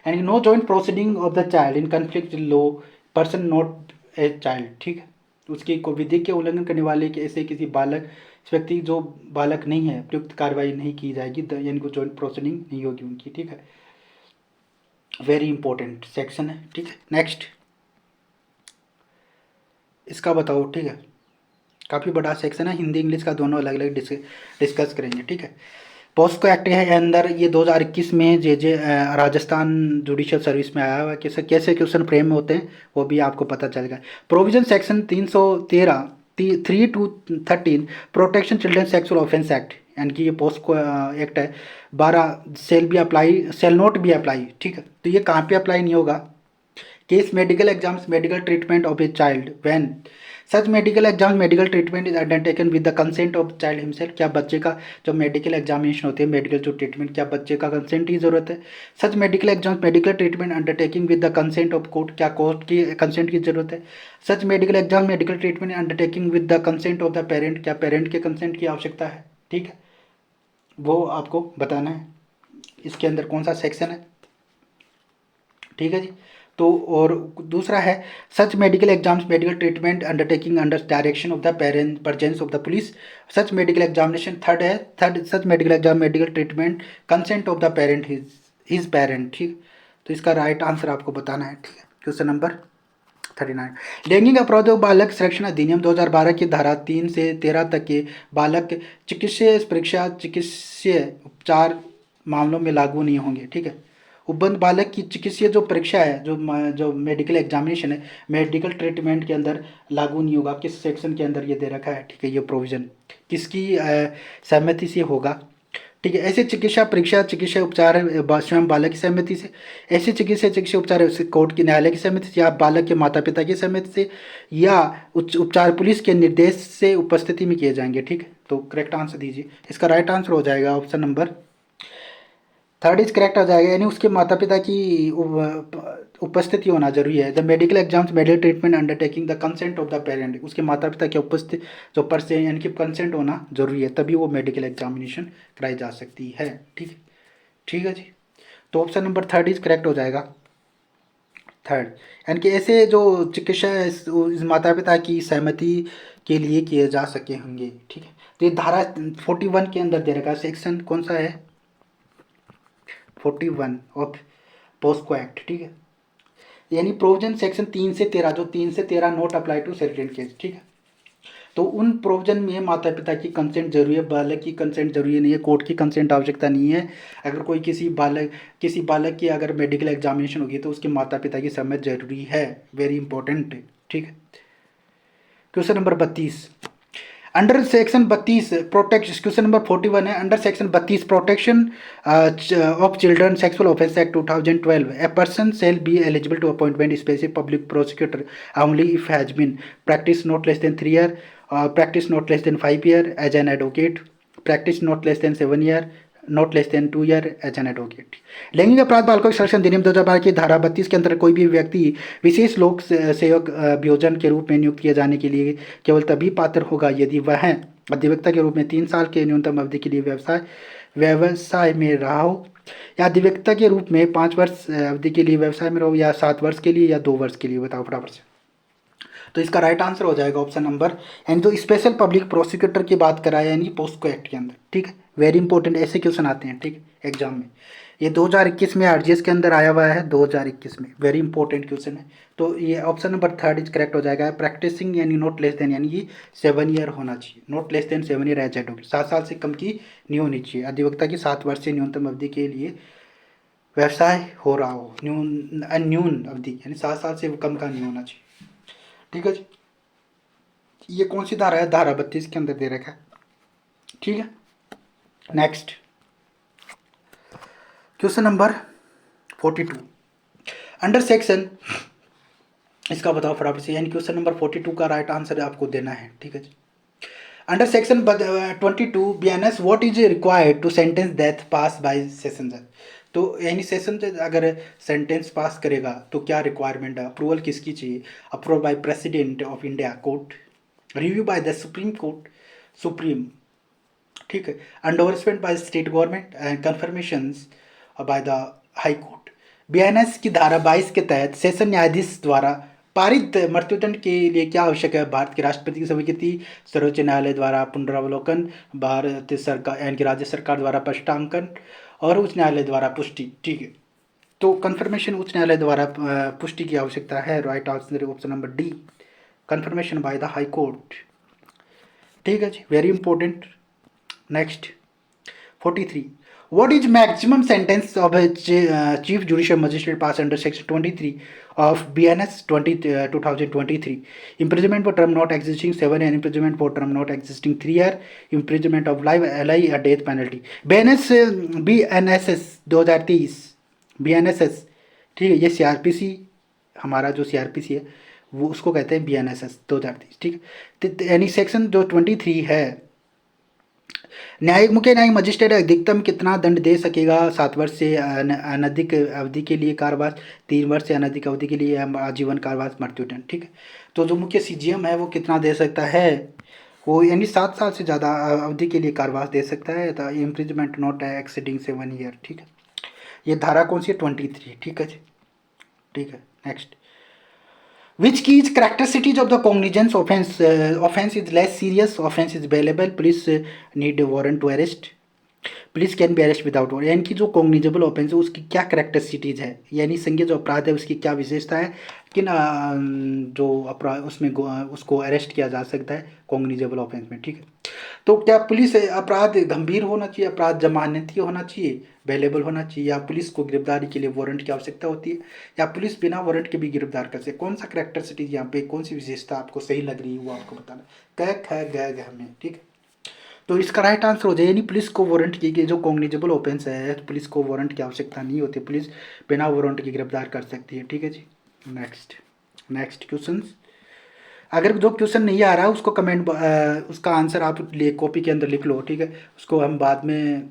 यानी no joint proceeding of the child in conflict law person not a child. ठीक है। उसकी को विधि के उल्लंघन करने वाले के ऐसे किसी बालक व्यक्ति जो बालक नहीं है, प्रयुक्त कार्रवाई नहीं की जाएगी, यानी को जॉइंट प्रोसीडिंग नहीं होगी उनकी। ठीक है। वेरी इंपॉर्टेंट सेक्शन है। ठीक है। नेक्स्ट इसका बताओ। ठीक है। काफ़ी बड़ा सेक्शन है, हिंदी इंग्लिश का दोनों अलग अलग डिस्कस करेंगे। ठीक है। पॉस्को एक्ट है अंदर ये 2021 में जे राजस्थान जुडिशियल सर्विस में आया हुआ है। कैसे कैसे क्वेश्चन फ्रेम में होते हैं वो भी आपको पता चलेगा। Provision section 313 3 to 13 protection children sexual offence act, यानी कि ये पॉस्को एक्ट है। 12 shall be apply shall not be apply. ठीक है। तो ये कहाँ पे अप्लाई नहीं होगा? Case medical exams medical treatment of a child when such medical exam medical treatment is undertaken with the consent of child himself. क्या बच्चे का जो मेडिकल एग्जामिनेशन होते हैं, मेडिकल जो ट्रीटमेंट, क्या बच्चे का कंसेंट की जरूरत है? Such medical exam medical treatment undertaking with the consent of court, क्या कोर्ट की कंसेंट की जरूरत है? Such medical exam medical treatment undertaking with the consent of the parent, क्या पेरेंट के कंसेंट की आवश्यकता है? ठीक है। वो आपको बताना है इसके अंदर कौन सा सेक्शन है। ठीक है जी। तो और दूसरा है such medical exams medical treatment undertaking under direction of the parent presence of the police. Such medical examination third है, third such medical exam medical treatment consent of the parent his parent. ठीक। तो इसका right answer आपको बताना है। ठीक है। Question number 39, लैंगिक अपराधों बालक संरक्षण अधिनियम 2012 की धारा 3 से 13 तक के बालक चिकित्सीय परीक्षा चिकित्सीय उपचार मामलों में लागू नहीं होंगे। ठीक है। उपबंध बालक की चिकित्सीय जो परीक्षा है, जो मेडिकल एग्जामिनेशन है, मेडिकल ट्रीटमेंट के अंदर लागू नहीं होगा। किस सेक्शन के अंदर ये दे रखा है? ठीक है। ये प्रोविजन किसकी सहमति से होगा? ठीक है। ऐसे चिकित्सा परीक्षा चिकित्सा उपचार स्वयं बालक की सहमति से, ऐसे चिकित्सा उपचार कोर्ट की न्यायालय की सहमति से, या बालक के माता पिता की सहमति से, या उच्च उपचार पुलिस के निर्देश से उपस्थिति में किए जाएंगे। ठीक है। तो करेक्ट आंसर दीजिए। इसका राइट आंसर हो जाएगा option number third is correct आ जाएगा, यानी उसके माता पिता की उपस्थिति होना जरूरी है। The medical exams medical treatment undertaking the consent of the parent, उसके माता पिता की उपस्थिति जो पर से यानी कि कंसेंट होना जरूरी है, तभी वो मेडिकल एग्जामिनेशन कराई जा सकती है। ठीक है। ठीक है जी। तो option number third is correct हो जाएगा। थर्ड यानी कि ऐसे जो चिकित्सा इस माता पिता की सहमति के लिए किए जा सके होंगे। ठीक है। तो ये धारा 41 के अंदर दे रखा है। सेक्शन कौन सा है? 41 ऑफ पॉस्को एक्ट। ठीक है। यानी प्रोविजन सेक्शन 3 से 13, जो 3 से 13 not apply to certain case. ठीक है। तो उन प्रोविजन में माता पिता की कंसेंट जरूरी है, बालक की कंसेंट जरूरी नहीं है, कोर्ट की कंसेंट आवश्यकता नहीं है। अगर कोई किसी बालक की अगर मेडिकल एग्जामिनेशन होगी तो उसके माता पिता की सहमति जरूरी है। Very important. ठीक है। Question number 32, under section 32 protect, question number 41 है, under section 32 protection of children sexual offence act 2012 a person shall be eligible to appointment specific public prosecutor only if has been practice not less than 3 year, practice not less than 5 year as an advocate, practice not less than 7 year, not less than 2 year as an advocate. लैंगिक अपराध बालकों के संरक्षण अधिनियम 2012 की धारा 32 के अंतर्गत कोई भी व्यक्ति विशेष लोक सेवक अभियोजन के रूप में नियुक्त किए जाने के लिए केवल तभी पात्र होगा यदि वह अधिवक्ता के रूप में 3 साल के न्यूनतम अवधि के लिए व्यवसाय में रहा हो, या अधिवक्ता के रूप में 5 वर्ष अवधि के लिए व्यवसाय में रहो, या 7 वर्ष के लिए, या 2 वर्ष के लिए। बताओ फटाफट से। तो इसका राइट आंसर हो जाएगा ऑप्शन नंबर, यानी जो स्पेशल पब्लिक प्रोसिक्यूटर की बात कराया यानी पोस्को एक्ट के अंदर। ठीक है। वेरी इंपॉर्टेंट ऐसे क्वेश्चन आते हैं। ठीक है। एग्जाम में ये 2021 में आरजीएस के अंदर आया हुआ है, 2021 में। वेरी इंपॉर्टेंट क्वेश्चन है। तो ये option number third is correct हो जाएगा। प्रैक्टिसिंग यानी नॉट लेस देन यानी कि 7 ईयर होना चाहिए, not less than 7 year as advocate, 7 साल से कम की नहीं होनी चाहिए। अधिवक्ता की 7 वर्ष से न्यूनतम अवधि के लिए व्यवसाय हो रहा हो, न्यून अवधि यानी 7 साल से कम का नहीं होना चाहिए। ठीक है जी। ये कौन सी धारा है? धारा 32 के अंदर दे रखा है। ठीक है। Next question number 42, under section, इसका बताओ फटाफट से, यानी क्वेश्चन नंबर 42 का राइट आंसर आपको देना है। ठीक है जी। Under section 22 BNS what is required to sentence death pass by session जज। तो यानी सेशन जज अगर सेंटेंस पास करेगा तो क्या रिक्वायरमेंट है, अप्रूवल किसकी चाहिए, approval by president of India court, review by the supreme court, supreme, ठीक है, endorsement by state government and confirmation by the high court. BNS की धारा 22 के तहत सेशन न्यायाधीश द्वारा पारित मृत्युदंड के लिए क्या आवश्यक है, भारत के राष्ट्रपति की स्वीकृति, सर्वोच्च न्यायालय द्वारा पुनरावलोकन, भारत सरकार यानी कि राज्य सरकार द्वारा स्पष्टांकन और उच्च न्यायालय द्वारा पुष्टि, ठीक है। तो कंफर्मेशन उच्च न्यायालय द्वारा पुष्टि की आवश्यकता है। Right answer option number D, confirmation by the high court, ठीक है जी, very important. Next 43, what is maximum sentence of a chief judicial magistrate passed under section 23 of BNS 2023? Imprisonment for term not existing 7 year, imprisonment for term not existing 3 year, imprisonment of life, LI या death penalty। BNS BNSS 2023 BNSS, ठीक है, ये CRPC, हमारा जो CRPC है वो उसको कहते हैं BNSS 2023, ठीक है। यानी सेक्शन जो 23 है, न्यायिक मुख्य न्यायिक मजिस्ट्रेट अधिकतम कितना दंड दे सकेगा, 7 वर्ष से अनधिक अवधि के लिए कारावास, 3 वर्ष से अनधिक अवधि के लिए आजीवन कारावास, मृत्युदंड, ठीक है। तो जो मुख्य CGM है वो कितना दे सकता है, वो यानी 7 साल से ज़्यादा अवधि के लिए कारावास दे सकता है, the imprisonment not exceeding 7 year, ठीक है। ये धारा कौन सी है, 23, ठीक है जी, ठीक है। Next, which keys characteristics of the cognizance offense, offense is less serious, offense is bailable, police need a warrant to arrest, police can be arrest without warrant, यानी कि जो कॉग्निजेबल ऑफेंस है उसकी क्या करेक्टरिस्टिटीज है, यानी संज्ञेय जो अपराध है उसकी क्या विशेषता है कि ना जो अपराध उसमें उसको अरेस्ट किया जा सकता है कॉग्निजेबल ऑफेंस में, ठीक है। तो क्या पुलिस अपराध गंभीर होना चाहिए, अपराध जमानती होना चाहिए, अवेलेबल होना चाहिए, या पुलिस को गिरफ्तारी के लिए वारंट की आवश्यकता होती है, या पुलिस बिना वारंट के भी गिरफ्तार कर सकते, कौन सा करेक्टरिस्टिटीज यहाँ पे, कौन सी विशेषता आपको सही लग रही है वो आपको बताना, क ख ग घ में, ठीक है। तो इसका राइट आंसर हो जाए, यानी पुलिस को वारंट की जो कॉग्निजेबल ऑफेंस है तो पुलिस को वारंट की आवश्यकता नहीं होती, पुलिस बिना वारंट के गिरफ्तार कर सकती है, ठीक है जी। नेक्स्ट, नेक्स्ट क्वेश्चन, अगर जो क्वेश्चन नहीं आ रहा है उसको कमेंट उसका आंसर आप कॉपी के अंदर लिख लो, ठीक है, उसको हम बाद में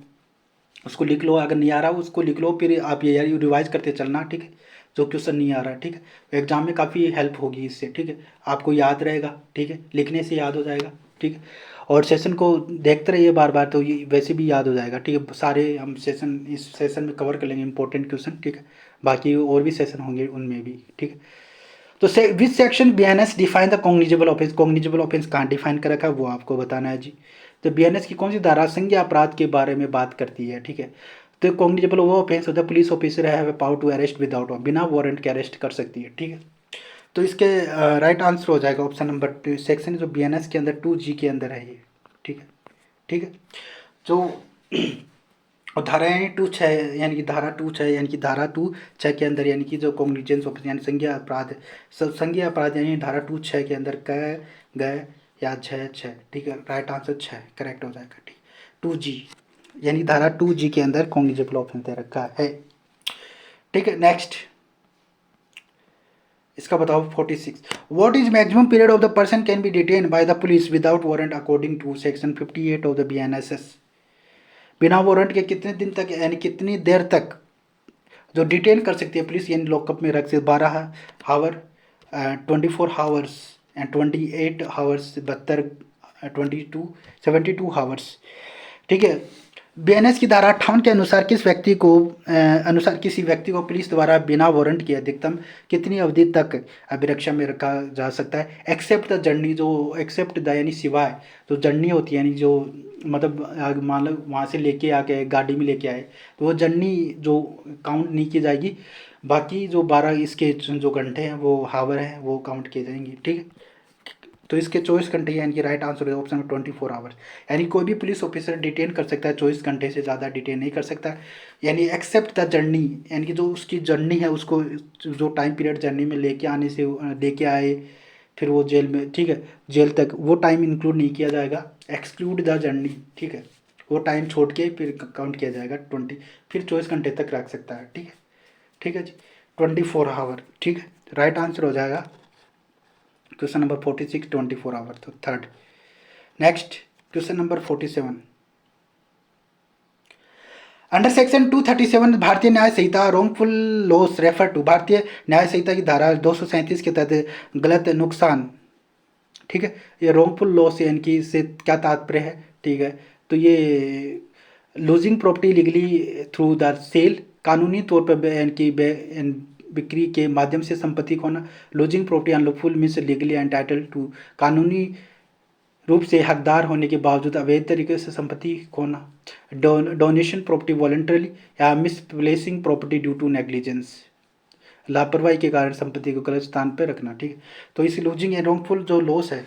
उसको लिख लो, अगर नहीं आ रहा उसको लिख लो, फिर आप ये रिवाइज करते चलना, ठीक है, जो क्वेश्चन नहीं आ रहा, ठीक है। एग्जाम में काफ़ी हेल्प होगी इससे, ठीक है, आपको याद रहेगा, ठीक है, लिखने से याद हो जाएगा, ठीक है। और सेशन को देखते रहिए बार बार, तो ये वैसे भी याद हो जाएगा, ठीक है। सारे हम सेशन इस सेशन में कवर कर लेंगे इंपॉर्टेंट क्वेश्चन, ठीक है, बाकी और भी सेशन होंगे उनमें भी, ठीक है। तो which section BNS define the cognizable offence, cognizable offence कहाँ डिफाइन कर रखा है वो आपको बताना है जी। तो BNS की कौन सी धारा संज्ञेय अपराध के बारे में बात करती है, ठीक है। तो कॉग्निजेबल वो ऑफेंस होता है पुलिस ऑफिसर है पावर टू अरेस्ट विदाउट, बिना वारंट के अरेस्ट कर सकती है, ठीक है। तो इसके राइट आंसर हो जाएगा ऑप्शन नंबर 2, सेक्शन जो BNS के अंदर 2G के अंदर है ये, ठीक है, ठीक है। जो और धारा यानी 2(6), यानी कि धारा 2(6), यानी कि धारा 2(6) के अंदर, यानी कि जो कॉग्निजेंस ऑफेंस यानी संज्ञेय अपराध, संज्ञेय अपराध यानी धारा 2(6) के अंदर क ग या 6(6), ठीक है, राइट आंसर 6 करेक्ट हो जाएगा, ठीक। 2G यानी धारा 2G के अंदर कॉग्निजेबल ऑफेंस दे रखा है, ठीक है। नेक्स्ट इसका बताओ 46, what is maximum period of the person can be detain by the police without warrant according to section 58 of the BNSS। बिना वारंट के कितने दिन तक यानी कितनी देर तक जो डिटेन कर सकती है पुलिस, यानी लॉकअप में रख सकते 12 hour, 24 hours and 28 hours, 72 72 hours, ठीक है। BNS की धारा 58 के अनुसार किसी व्यक्ति को पुलिस द्वारा बिना वारंट के अधिकतम कितनी अवधि तक अभिरक्षा में रखा जा सकता है, एक्सेप्ट द जर्नी, जो एक्सेप्ट द यानी सिवाय जो जर्नी होती है, यानी जो मतलब मान लो वहाँ से लेके आ गए गाड़ी में लेके आए तो वो जर्नी जो काउंट नहीं की जाएगी, बाकी जो 12 इसके जो घंटे हैं वो हावर हैं वो काउंट किए जाएंगे, ठीक है। तो इसके 24 घंटे यानी कि राइट आंसर है ऑप्शन 24 आवर्स, यानी कोई भी पुलिस ऑफिसर डिटेन कर सकता है, 24 घंटे से ज़्यादा डिटेन नहीं कर सकता, यानी एक्सेप्ट द जर्नी, यानी कि जो उसकी जर्नी है उसको जो टाइम पीरियड जर्नी में लेके आने से लेके आए फिर वो जेल में, ठीक है, जेल तक वो टाइम इंक्लूड नहीं किया जाएगा, एक्सक्लूड द जर्नी, ठीक है, वो टाइम छोड़ के फिर काउंट किया जाएगा 20, फिर 24 घंटे तक रख सकता है, ठीक है, ठीक है जी, 24 आवर, ठीक है, राइट आंसर हो जाएगा क्वेश्चन नंबर 46 24 आवर, तो third. Next question number 47। Under section 237 भारतीय न्याय संहिता रोंगफुल लॉस रेफर टू, भारतीय न्याय संहिता की धारा 237 के तहत गलत नुकसान, ठीक है, ये रोंगफुल लॉस यानी कि इससे क्या तात्पर्य है, ठीक है, तो ये losing property legally through the sale, कानूनी तौर पर यानी कि बिक्री के माध्यम से संपत्ति खोना, losing property unlawful means legally entitled to, कानूनी रूप से हकदार होने के बावजूद अवैध तरीके से संपत्ति खोना, डोनेशन प्रॉपर्टी वॉलंटरली या misplacing property due to negligence, लापरवाही के कारण संपत्ति को गलत स्थान पर रखना, ठीक है, तो इस लूजिंग एंड रॉन्गफुल जो लॉस है,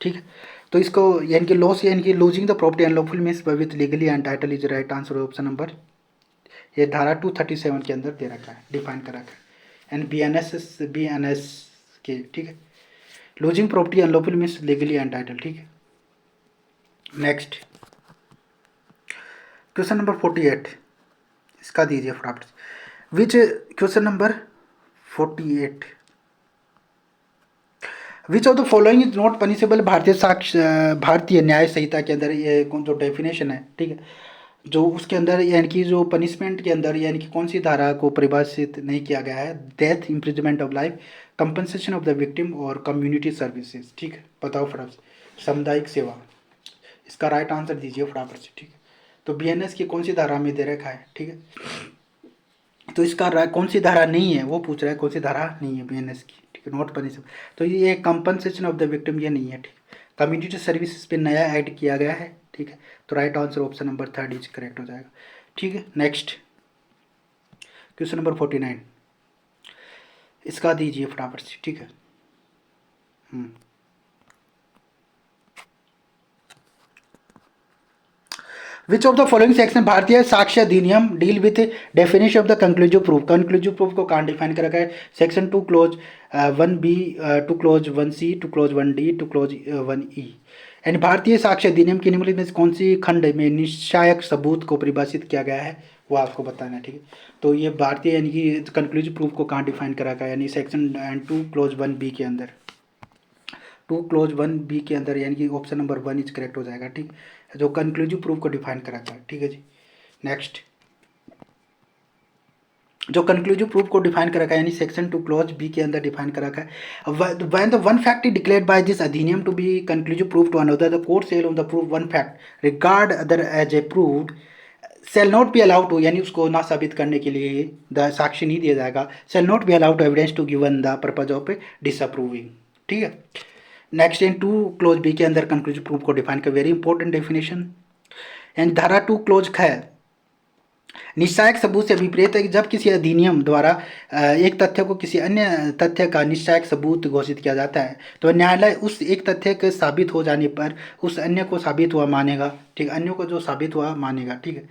ठीक है, तो इसको यानी कि लॉस यानी कि losing the property unlawful means with legally and title is right answer option number, ये धारा 237 के अंदर दे रखा है, डिफाइन कर रखा है, एंड बी एन एस के, ठीक है, losing property unlawful means legally and title, ठीक है। नेक्स्ट क्वेश्चन नंबर 48, इसका दीजिए फटाफट, which question number 48, which of the following is not punishable, Bharatiya Nyaya संहिता के अंदर ये जो डेफिनेशन है, ठीक है, जो उसके अंदर यानी कि जो पनिशमेंट के अंदर यानी कि कौन सी धारा को परिभाषित नहीं किया गया है, death, imprisonment of life, compensation of the victim और कम्युनिटी सर्विसेज, ठीक है, बताओ फटाफट से, सामुदायिक सेवा, इसका राइट आंसर दीजिए फटाफट से, ठीक है, तो बीएनएस की कौन सी धारा में दे रखा है, ठीक है, तो इसका कौन सी धारा नहीं है वो पूछ रहा है, कौन सी धारा नहीं है बीएनएस की, ठीक है, नॉट पनिशेबल, तो ये कंपनसेशन ऑफ द विक्टिम ये नहीं है, ठीक, कम्युनिटी सर्विसेज पे नया ऐड किया गया है, ठीक है, तो right answer option number 3 is correct हो जाएगा, ठीक है। नेक्स्ट क्वेश्चन नंबर 49, इसका दीजिए फटाफट से, ठीक है। Which of the following section भारतीय साक्ष्य अधिनियम deal with definition of the conclusive proof, conclusive proof को कहाँ डिफाइन कर रखा है, section 2 close 1B, 2 close 1C, 2 close 1D, 2 close 1E, यानी भारतीय साक्ष्य अधिनियम की निम्नलिखित में से कौन सी खंड में निश्चायक सबूत को परिभाषित किया गया है वो आपको बताना है, ठीक है, तो ये भारतीय यानी कि कंक्लूसिव प्रूफ को कहाँ डिफाइन कर रखा है, यानी सेक्शन 2 क्लोज 1B के अंदर, 2 क्लोज 1B के अंदर, यानी कि ऑप्शन नंबर 1 इज करेक्ट हो जाएगा, ठीक, जो कंक्लूसिव प्रूफ को डिफाइन करा था, ठीक है जी। नेक्स्ट जो कंक्लूसिव प्रूफ को डिफाइन करा है यानी सेक्शन 2 क्लॉज बी के अंदर डिफाइन करा है, when the one fact is declared by this अधिनियम to be conclusive proof to another, the court shall on the proof one fact regard other as a proved shall not be allowed to, यानी उसको ना साबित करने के लिए the साक्ष्य नहीं दिया जाएगा, shall not be allowed to evidence to given the purpose of disproving, ठीक है। नेक्स्ट इन 2 क्लोज बी के अंदर कंक्लूसिव प्रूफ को डिफाइन कर, वेरी इंपॉर्टेंट डेफिनेशन, एंड धारा 2 क्लोज ख निश्चायक सबूत से विपरीत है कि जब किसी अधिनियम द्वारा एक तथ्य को किसी अन्य तथ्य का निश्चायक सबूत घोषित किया जाता है तो न्यायालय उस एक तथ्य के साबित हो जाने पर उस अन्य को साबित हुआ मानेगा, ठीक, अन्य को जो साबित हुआ मानेगा, ठीक है,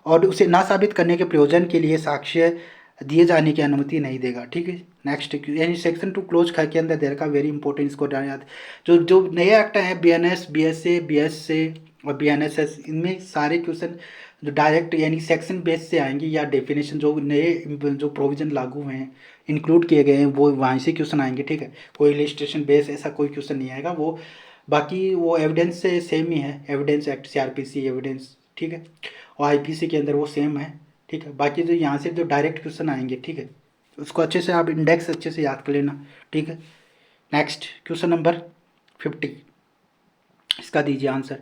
और उसे ना साबित करने के प्रयोजन के लिए साक्ष्य दिए जाने की अनुमति नहीं देगा, ठीक है। नेक्स्ट यानी सेक्शन 2 क्लोज ख के अंदर दे रखा, वेरी इंपॉर्टेंट, इसको याद, जो जो नए एक्ट हैं बीएनएस, बीएसए, बीएसए और बीएनएसएस, इनमें सारे क्वेश्चन जो डायरेक्ट यानी सेक्शन बेस से आएंगे या डेफिनेशन जो नए जो प्रोविजन लागू हुए हैं इंक्लूड किए गए हैं वो वहाँ से क्वेश्चन आएंगे, ठीक है, कोई इलिस्ट्रेशन बेस ऐसा कोई क्वेश्चन नहीं आएगा, वो बाकी वो एविडेंस से सेम ही है, एविडेंस एक्ट सीआरपीसी एविडेंस, ठीक है, और आईपीसी के अंदर वो सेम है, ठीक है, बाकी जो यहाँ से जो डायरेक्ट क्वेश्चन आएंगे, ठीक है, उसको अच्छे से आप इंडेक्स अच्छे से याद कर लेना, ठीक है। नेक्स्ट क्वेश्चन नंबर 50, इसका दीजिए answer,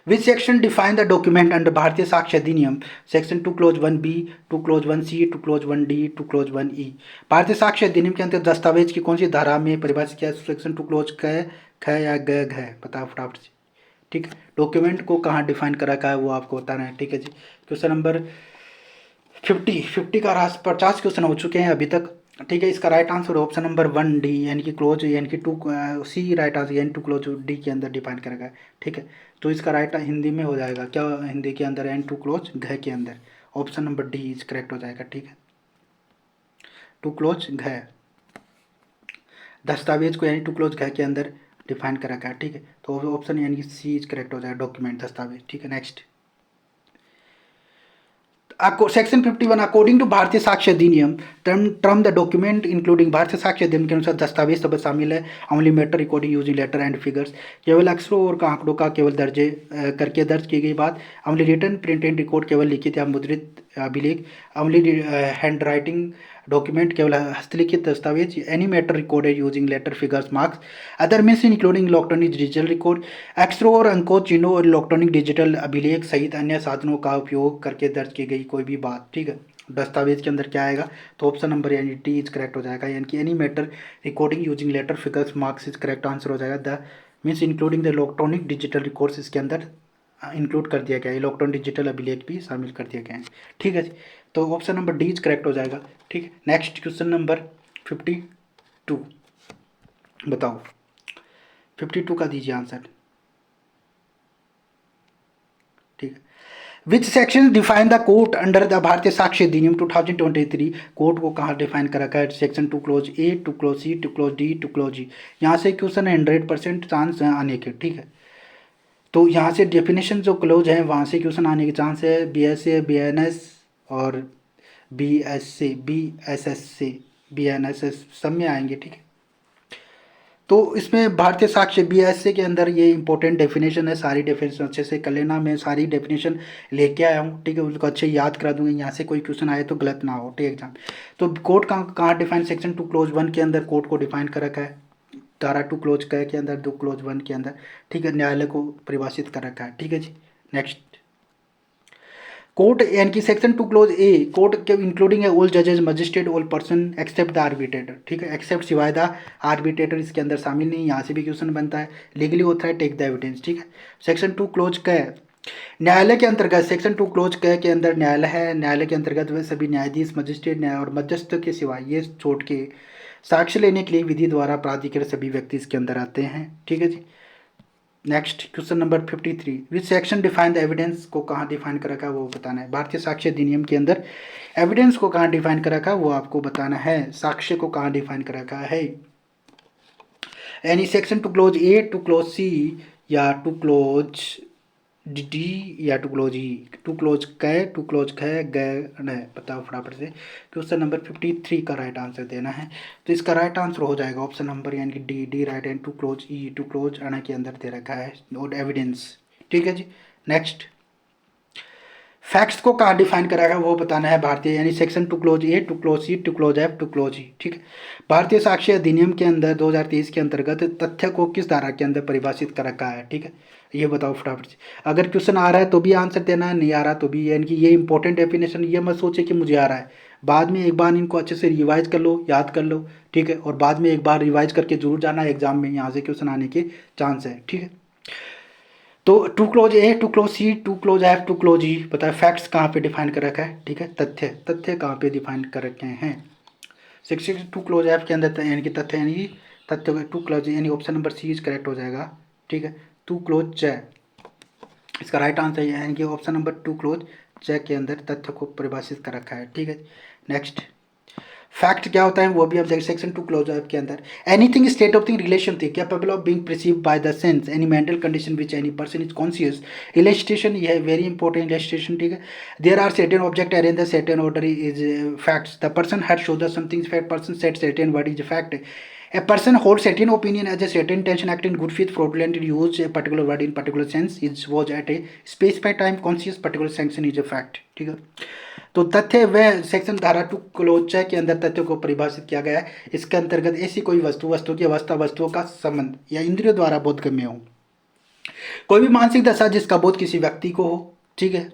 which section define the document under भारतीय साक्ष्य अधिनियम, section 2 close 1B, 2 close 1C, 2 close 1D, 2 close 1E, भारतीय साक्ष्य अधिनियम के अंतर्गत दस्तावेज की कौन सी धारा में परिभाषित किया, सेक्शन 2 क्लोज ख या घ, बताओ फटाफट से, ठीक, डॉक्यूमेंट को कहाँ डिफाइन करा है वो आपको बताना है, ठीक है जी। क्वेश्चन नंबर 50 का 50 क्वेश्चन हो चुके हैं अभी तक, ठीक है, इसका right answer option number 1D यानी कि क्लोज यानी कि 2C राइट आंसर यानी 2 क्लोज डी के अंदर डिफाइन करेगा, ठीक है, तो इसका राइट हिंदी में हो जाएगा क्या, हिंदी के अंदर एंड 2 क्लोज घ के अंदर option number D is correct हो जाएगा, ठीक है, 2 क्लोज घ दस्तावेज को यानी 2 क्लोज घ के अंदर डिफाइन करा गया, ठीक है, तो ऑप्शन यानी कि सी इज करेक्ट हो जाएगा, डॉक्यूमेंट दस्तावेज, ठीक है। नेक्स्ट सेक्शन 51 अकॉर्डिंग टू भारतीय साक्ष्य अधिनियम टर्म द डॉक्यूमेंट इंक्लूडिंग भारतीय साक्ष्य अधिनियम के अनुसार दस्तावेज सब शामिल है only matter recording using letter and figures, केवल अक्षरों और आंकड़ों का केवल दर्जे करके दर्ज की गई बात, only written print and record केवल लिखित या मुद्रित अभिलेख, ओनली हैंड राइटिंग डॉक्यूमेंट केवल हस्तलिखित दस्तावेज, any matter recorded using letter figures marks other means including electronic digital record, अक्षरों और अंकों चिन्हों और इलेक्ट्रॉनिक डिजिटल अभिलेख सहित अन्य साधनों का उपयोग करके दर्ज की गई कोई भी बात। ठीक है, दस्तावेज के अंदर क्या आएगा, तो ऑप्शन नंबर यानी डी इज करेक्ट हो जाएगा, यानी कि any matter recording using letter figures marks is correct answer हो जाएगा। The means including the electronic digital records इसके अंदर इंक्लूड कर दिया गया है, इलेक्ट्रॉनिक डिजिटल अभिलेख भी शामिल कर दिया गया है। ठीक है जी, तो option number D is correct हो जाएगा। ठीक है, नेक्स्ट क्वेश्चन नंबर 52 बताओ, 52 का दीजिए आंसर। ठीक है, which section define the court under the भारतीय साक्ष्य अधिनियम 2023, कोर्ट को कहाँ डिफाइन कर रखा है, सेक्शन 2 क्लोज ए, 2 close C, 2 close D, 2 close जी। यहाँ से क्वेश्चन 100% चांस है आने के। ठीक है, तो यहाँ से डेफिनेशन जो क्लोज है वहाँ से क्वेश्चन आने के चांस है, B S A, B N S और बी एस से, बी एस एस से, बी एन एस एस सब में आएंगे। ठीक है, तो इसमें भारतीय साक्ष्य बी एस के अंदर ये इंपॉर्टेंट डेफिनेशन है, सारी डेफिनेशन अच्छे से कर लेना, मैं सारी डेफिनेशन लेके आया हूँ। ठीक है, उसको अच्छे याद करा दूंगा, यहाँ से कोई क्वेश्चन आए तो गलत ना हो। ठीक है, एग्जाम तो कोर्ट कहाँ डिफाइन, सेक्शन 2 क्लोज 1 के अंदर कोर्ट को डिफाइन कर रखा है, धारा 2 क्लोज क के अंदर, 2 क्लोज 1 के अंदर। ठीक है, न्यायालय को परिभाषित कर रखा है। ठीक है जी, नेक्स्ट कोर्ट यानी कि सेक्शन 2 क्लोज ए, कोर्ट के इंक्लूडिंग है ऑल जजेज magistrate all person except the arbitrator. ठीक है, एक्सेप्ट सिवाय द आर्बिट्रेटर इसके अंदर शामिल नहीं, यहाँ से भी क्वेश्चन बनता है, legally authorise take the evidence. ठीक है, सेक्शन 2 क्लोज क न्यायालय के अंतर्गत, सेक्शन 2 क्लोज क के अंदर न्यायालय है, न्यायालय के अंतर्गत वह सभी न्यायाधीश मजिस्ट्रेट न्याय और मध्यस्थ के सिवाय ये छोड़ के साक्ष्य लेने के लिए विधि द्वारा प्राधिकृत सभी व्यक्ति इसके अंदर आते हैं। ठीक है जी, next question number 53, which section define the evidence को कहाँ डिफाइन कर रखा है वो बताना है, भारतीय साक्ष्य अधिनियम के अंदर एविडेंस को कहाँ डिफाइन कर रखा है वो आपको बताना है, साक्ष्य को कहाँ डिफाइन कर रखा है, यानी सेक्शन 2 क्लोज ए, 2 क्लोज सी या 2 क्लोज डी या 2 क्लोज ई, 2 क्लोज क, 2 क्लोज ख ग नहीं, बताओ फटाफट से। क्वेश्चन नंबर 53 का राइट आंसर देना है, तो इसका राइट आंसर हो जाएगा ऑप्शन नंबर यानी कि D, D right and 2 close E, 2 close अना के अंदर दे रखा है और एविडेंस। ठीक है जी, नेक्स्ट फैक्ट्स को कहाँ डिफाइन करा है वो बताना है, भारतीय यानी सेक्शन 2 क्लोज ए, 2 close C, 2 close F, 2 close ई। ठीक है, भारतीय साक्ष्य अधिनियम के अंदर 2023 के अंतर्गत तथ्य को किस धारा के अंदर परिभाषित कर रखा है। ठीक है, ये बताओ फटाफट से, अगर क्वेश्चन आ रहा है तो भी आंसर देना है, नहीं आ रहा तो भी, यानी कि ये इंपॉर्टेंट डेफिनेशन, ये मत सोचे कि मुझे आ रहा है, बाद में एक बार इनको अच्छे से रिवाइज कर लो, याद कर लो। ठीक है, और बाद में एक बार रिवाइज करके जरूर जाना एग्जाम में, यहाँ से क्वेश्चन आने के चांस है। ठीक है, तो 2 क्लोज ए, 2 close C, 2 close F, 2 close ई, बताए फैक्ट्स कहाँ पे डिफाइन कर रखा है। ठीक है, तथ्य, तथ्य कहाँ पे डिफाइन कर रखे हैं, सेक्शन 2 क्लोज एफ के अंदर यानी कि तथ्य, यानी कि तथ्य 2 क्लोज यानी option number C is correct हो जाएगा। ठीक है, 2 क्लोज च, इसका राइट आंसर यानी कि ऑप्शन नंबर 2 क्लोज च के अंदर तथ्य को परिभाषित कर रखा है। ठीक है, नेक्स्ट फैक्ट क्या होता है वो भी आप देखिए, सेक्शन 2 क्लोज के अंदर anything state of thing relation the capable of being perceived by the sense any mental condition which any person is conscious, illustration, ये है वेरी इंपॉर्टेंट इलस्ट्रेशन। ठीक है, there are certain object arrange the certain order is facts, the person had show the something fact, person said certain word is fact, a person holds certain opinion as a certain intention act in good faith fraudulently use a particular word in particular sense is was at a specified time conscious particular sanction is a fact। ठीक है, तो तथ्य वह section धारा 2 clause के अंदर तथ्य को परिभाषित किया गया है, इसके अंतर्गत ऐसी कोई वस्तु, वस्तु की अवस्था, वस्तुओं का संबंध या इंद्रियों द्वारा बोधगम्य हो, कोई भी मानसिक दशा जिसका बोध किसी व्यक्ति को हो। ठीक है,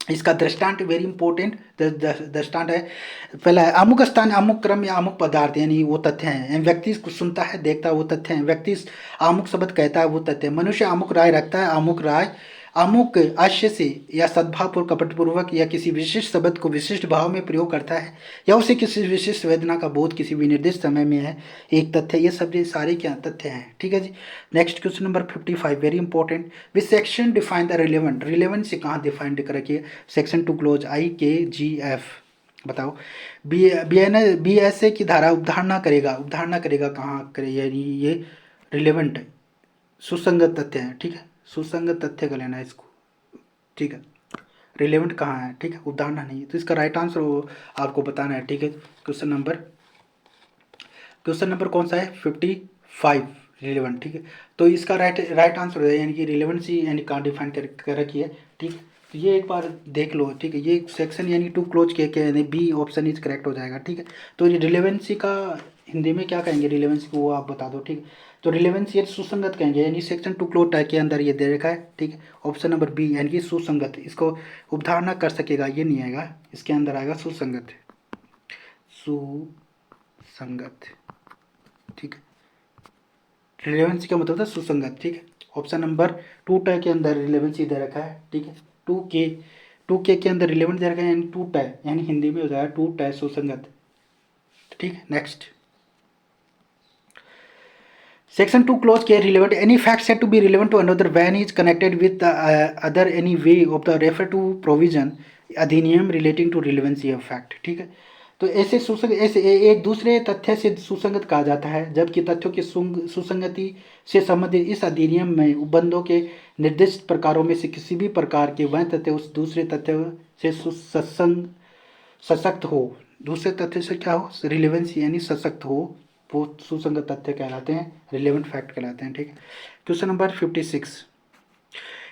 इसका दृष्टांत वेरी इंपॉर्टेंट दृष्टांत है, पहला है अमुक स्थान, अमुक क्रम या अमुक पदार्थ, यानी वो तथ्य हैं, व्यक्ति कुछ सुनता है देखता है वो तथ्य है, व्यक्ति अमुक शब्द कहता है वो तथ्य है, मनुष्य अमुक राय रखता है, अमुक राय अमुक आशय से या सद्भाव कपटपूर्वक या किसी विशिष्ट शब्द को विशिष्ट भाव में प्रयोग करता है या उसे किसी विशिष्ट वेदना का बोध किसी विनिर्दिष्ट समय में है, एक तथ्य, ये सब ये सारे क्या तथ्य हैं। ठीक है जी, next question number 55 very important, which section define the relevant, relevant से कहाँ डिफाइन कर रखिए, सेक्शन 2 क्लोज आई के जी एफ, बताओ बी एस ए की धारा उपधारणा करेगा, उपधारणा करेगा कहाँ करे, यानी ये रिलेवेंट है, सुसंगत तथ्य है। ठीक है, सुसंगत तथ्य का लेना है इसको। ठीक है, रिलेवेंट कहाँ है, ठीक है, उपधारणा नहीं है। तो इसका राइट आंसर वो आपको बताना है, ठीक है। क्वेश्चन नंबर कौन सा है, 55 रिलेवेंट, ठीक है। तो इसका राइट आंसर है, यानी कि रिलेवेंसी यानी कहाँ डिफाइन कर रखी है, ठीक है। तो ये एक बार देख लो, ठीक है। ये सेक्शन यानी टू क्लोज के यानी बी ऑप्शन इज करेक्ट हो जाएगा, ठीक है। तो ये रिलेवेंसी का हिंदी में क्या कहेंगे, रिलेवेंसी को वो आप बता दो, ठीक है। तो रिलेवेंसी ये सुसंगत कहेंगे, यानी सेक्शन टू क्लोज टैग के अंदर ये दे रखा है, ठीक है। ऑप्शन नंबर बी यानी कि सुसंगत, इसको उपधारणा कर सकेगा ये नहीं आएगा, इसके अंदर आएगा सुसंगत, सुसंगत, ठीक है। रिलेवेंसी का मतलब था सुसंगत, ठीक है। ऑप्शन नंबर टू टै के अंदर रिलेवेंसी दे रखा है, ठीक है। टू के अंदर रिलेवेंट दे रखा है, यानी टू टै, यानी हिंदी में हो जाएगा टू टै सुसंगत, ठीक है। नेक्स्ट, सेक्शन टू क्लोज के relevant any fact said to be relevant to another when is connected with other any way of the refer to provision अधिनियम relating to relevancy of fact, ठीक है। तो ऐसे एक दूसरे तथ्य से सुसंगत कहा जाता है, जबकि तथ्यों की सुसंगति से संबंधित इस अधिनियम में उपबंधों के निर्दिष्ट प्रकारों में से किसी भी प्रकार के वह तथ्य उस दूसरे तथ्य से सशक्त हो, दूसरे तथ्य से क्या हो, रिलेवेंसी यानी सशक्त हो, वो सुसंगत तथ्य कहलाते हैं, रिलेवेंट फैक्ट कहलाते हैं, ठीक है। Question number 56,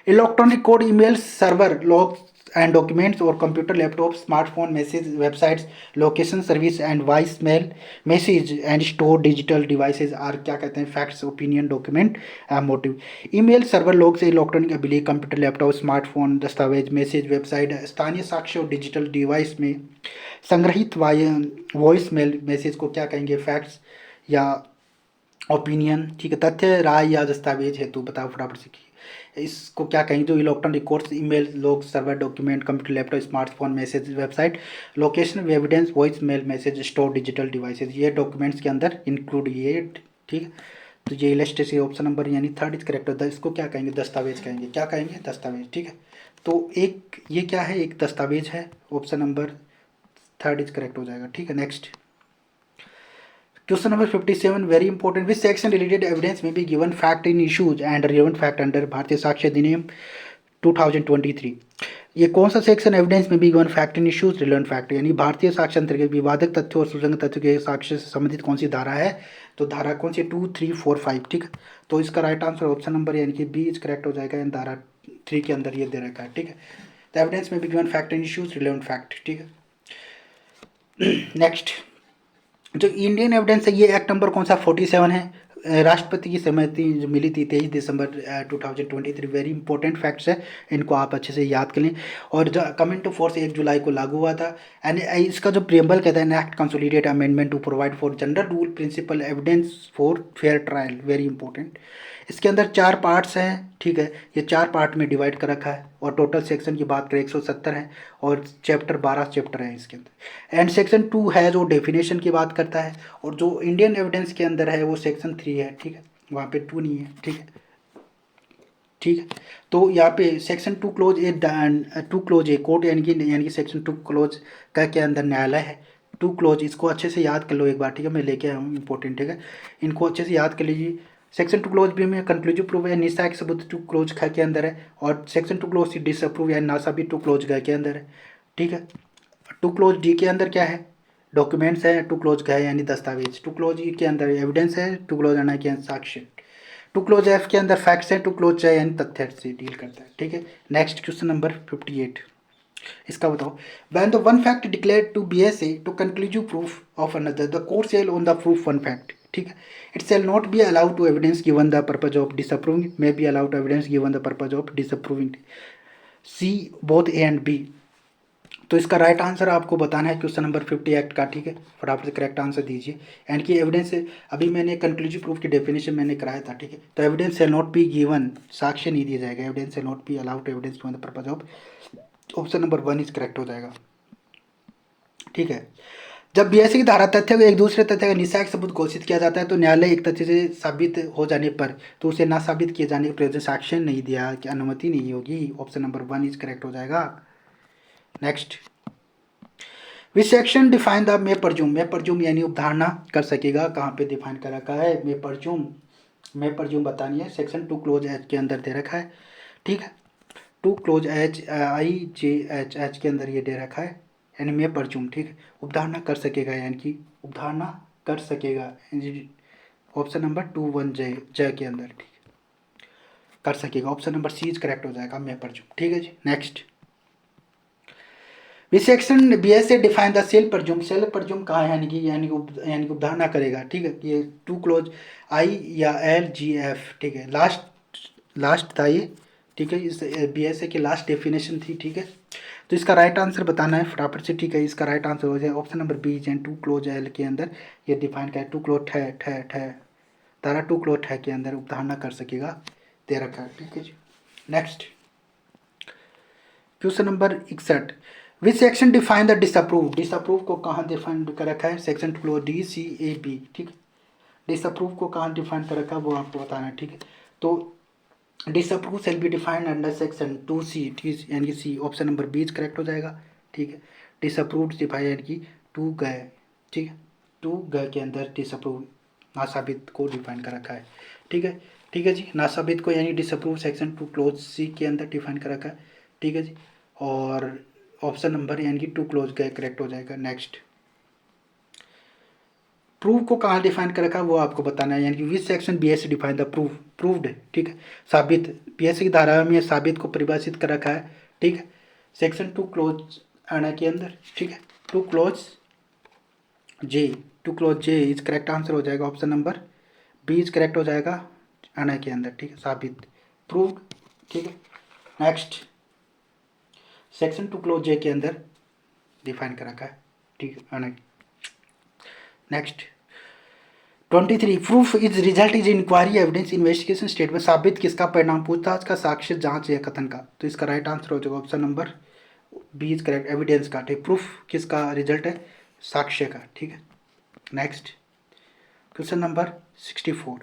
electronic code email server logs and documents और computer laptop smartphone message websites location service and voice mail message and store digital devices are क्या कहते हैं, facts opinion document motive. Email server log से electronic अभिलेख computer laptop smartphone दस्तावेज message website स्थानीय साक्ष्य और डिजिटल डिवाइस में संग्रहित वॉइस मेल मैसेज को क्या कहेंगे, फैक्ट्स या ओपिनियन, ठीक है। तथ्य राय या दस्तावेज हेतु बताओ फटाफट से इसको क्या कहेंगे, जो electronic records email log server document computer laptop smartphone message website location evidence voice mail message store digital devices, ये डॉक्यूमेंट्स के अंदर इंक्लूड ये, ठीक है। तो ये लिस्ट से ऑप्शन नंबर यानी थर्ड इज करेक्ट होता है, इसको क्या कहेंगे, दस्तावेज कहेंगे, क्या कहेंगे, दस्तावेज, ठीक है। तो एक ये क्या है, एक दस्तावेज है, option number third is correct हो जाएगा, ठीक है। Next, question number 57 very important, which section related evidence में be given fact in issues and relevant fact under भारतीय साक्ष्य अधिनियम 2023। ये कौन सा सेक्शन एविडेंस में be given fact in issues relevant fact, यानी भारतीय साक्ष्य अंतर्गत विवादक तथ्यों और सुसंगत तथ्यों के साक्ष्य से संबंधित कौन सी धारा है, तो धारा कौन सी, 2, 3, 4, 5, ठीक है। तो इसका राइट आंसर ऑप्शन नंबर यानी कि बी इज करेक्ट हो जाएगा, इन धारा 3 के अंदर ये दे रखा है, ठीक है। तो एविडेंस में be given fact in issues relevant fact, ठीक है। नेक्स्ट, जो इंडियन एविडेंस है, ये एक्ट नंबर कौन सा, 47 है, राष्ट्रपति की सहमति जो मिली थी 23 दिसंबर 2023। वेरी इंपॉर्टेंट फैक्ट्स है, इनको आप अच्छे से याद कर लें। और जो कमिंग टू फोर्स 1 जुलाई को लागू हुआ था। एंड इसका जो प्रियम्बल कहता है, act consolidate amendment to provide for general rule principle evidence for fair trial, very important. इसके अंदर 4 पार्ट्स हैं, ठीक है। ये 4 पार्ट में डिवाइड कर रखा है, और टोटल सेक्शन की बात करें 170 है, और चैप्टर 12 चैप्टर हैं इसके अंदर। एंड सेक्शन 2 है जो डेफिनेशन की बात करता है, और जो इंडियन एविडेंस के अंदर है वो सेक्शन 3 है, ठीक है। वहाँ पे 2 नहीं है, ठीक है, ठीक है। तो यहाँ पे section 2 clause A, 2 clause A court, यानी कि सेक्शन 2 क्लोज का के अंदर न्यायालय है। 2 क्लोज, इसको अच्छे से याद कर लो एक बार, ठीक है। मैं लेके आया हूँ इंपॉर्टेंट, ठीक है। इनको अच्छे से याद कर लीजिए। सेक्शन 2 क्लोज बी में कंक्लूसिव प्रूफ है, निस्सायक सबूत 2 क्लोज ख के अंदर है, और सेक्शन 2 क्लोज सी डिसअप्रूव या नासाबित 2 क्लोज ग के अंदर है, ठीक है। 2 क्लोज डी के अंदर क्या है, डॉक्यूमेंट्स है। 2 क्लोज ग है यानी दस्तावेज। 2 क्लोज ई के अंदर एविडेंस है। 2 क्लोज एन के अंदर साक्ष्य। 2 क्लोज एफ के अंदर फैक्ट्स है। 2 क्लोज है यानी तथ्य से डील करता है, ठीक है। नेक्स्ट क्वेश्चन नंबर 58, इसका बताओ, when the one fact declared to BSA to conclusive proof of another, the court shall on the proof one fact, ठीक है। It shall not be allowed to evidence given the purpose of disapproving, may be allowed to evidence given the purpose of disapproving, C both A and B। तो इसका right answer आपको बताना है question number 50 act का, ठीक है। फटाफट से करेक्ट आंसर दीजिए। एंड की एविडेंस, अभी मैंने कंक्लूसिव प्रूफ की डेफिनेशन मैंने कराया था, ठीक है। तो evidence shall not be given, साक्ष्य नहीं दिया जाएगा, evidence shall not be allowed to evidence for the purpose of, option number 1 is correct हो जाएगा, ठीक है। जब बीएससी की धारा तथ्य को एक दूसरे तथ्य का निस्सायक सबूत घोषित किया जाता है, तो न्यायालय एक तथ्य से साबित हो जाने पर तो उसे ना साबित किए जाने के प्रयोजन साक्ष्य नहीं दिया कि अनुमति नहीं होगी, ऑप्शन नंबर 1 इज करेक्ट हो जाएगा। Next, which section define the may presume यानी उपधारणा कर सकेगा, कहाँ पे डिफाइन कर रखा है, मे परजूम बतानी है, सेक्शन 2 क्लोज एच के अंदर दे रखा है, ठीक है। Two clause H I J H H के अंदर ये दे रखा है यानी मैं परचूम, ठीक है, उपधारणा कर सकेगा यानी कि उपधारणा कर सकेगा, ऑप्शन नंबर 2 1 जय जय के अंदर, ठीक है, कर सकेगा, option number C is correct हो जाएगा मैं परचूम, ठीक है जी। Next, which section B S A define the shall presume, shall presume कहाँ है यानी कि उपधारणा करेगा, ठीक है, ये टू क्लोज आई या एल जी एफ, ठीक है, लास्ट था ये, ठीक है, इस बी एस ए की लास्ट डेफिनेशन थी, ठीक है। तो इसका राइट आंसर बताना है फटाफट से, ठीक है, इसका राइट आंसर हो जाए option number B and two clause L के अंदर ये डिफाइन क्या है, टू क्लोज ठे ठे ठे तारा टू क्लोज ठे के अंदर उपधारणा कर सकेगा दे रखा है, ठीक है जी। Next, question number 61, which section define the disprove, disprove को कहाँ डिफाइन कर रखा है, section two clause D C A B, ठीक है, डिसअप्रूव को कहाँ डिफाइन कर रखा है वो आपको बताना है, ठीक है। तो disapprove shall be defined under section 2C, ठीक यानी कि सी, ऑप्शन नंबर बी करेक्ट हो जाएगा, ठीक है। डिसअप्रूव डिफाइन यानी कि टू गए, ठीक है, टू गए के अंदर डिसअप्रूव नासाबित को डिफाइन कर रखा है, ठीक है, ठीक है जी। नासाबित को यानी डिसअप्रूव सेक्शन 2 क्लोज सी के अंदर डिफाइन कर रखा है, ठीक है जी, और ऑप्शन नंबर यानी कि 2 क्लोज गए करेक्ट हो जाएगा। नेक्स्ट, प्रूव को कहाँ डिफाइन कर रखा है वो आपको बताना है, यानी कि which section BSc define the prove, proved, ठीक है, साबित, बीएससी की धारा में साबित को परिभाषित कर रखा है, ठीक है, सेक्शन 2 क्लोज आना के अंदर, ठीक है, two clause J, two clause J is correct answer हो जाएगा, option number B is correct हो जाएगा आना के अंदर, ठीक है, साबित, प्रूव्ड, ठीक है। नेक्स्ट, सेक्शन 2 क्लोज जे के अंदर डिफाइन कर रखा है, ठीक है, आना। Next, 23, proof is result is inquiry evidence investigation statement, साबित किसका परिणाम, पूछताछ का, साक्ष्य, जांच या कथन का, तो इसका राइट आंसर हो जाएगा option number B is correct, evidence का, ठीक, प्रूफ किसका रिजल्ट है, साक्ष्य का, ठीक है। Next, question number 64,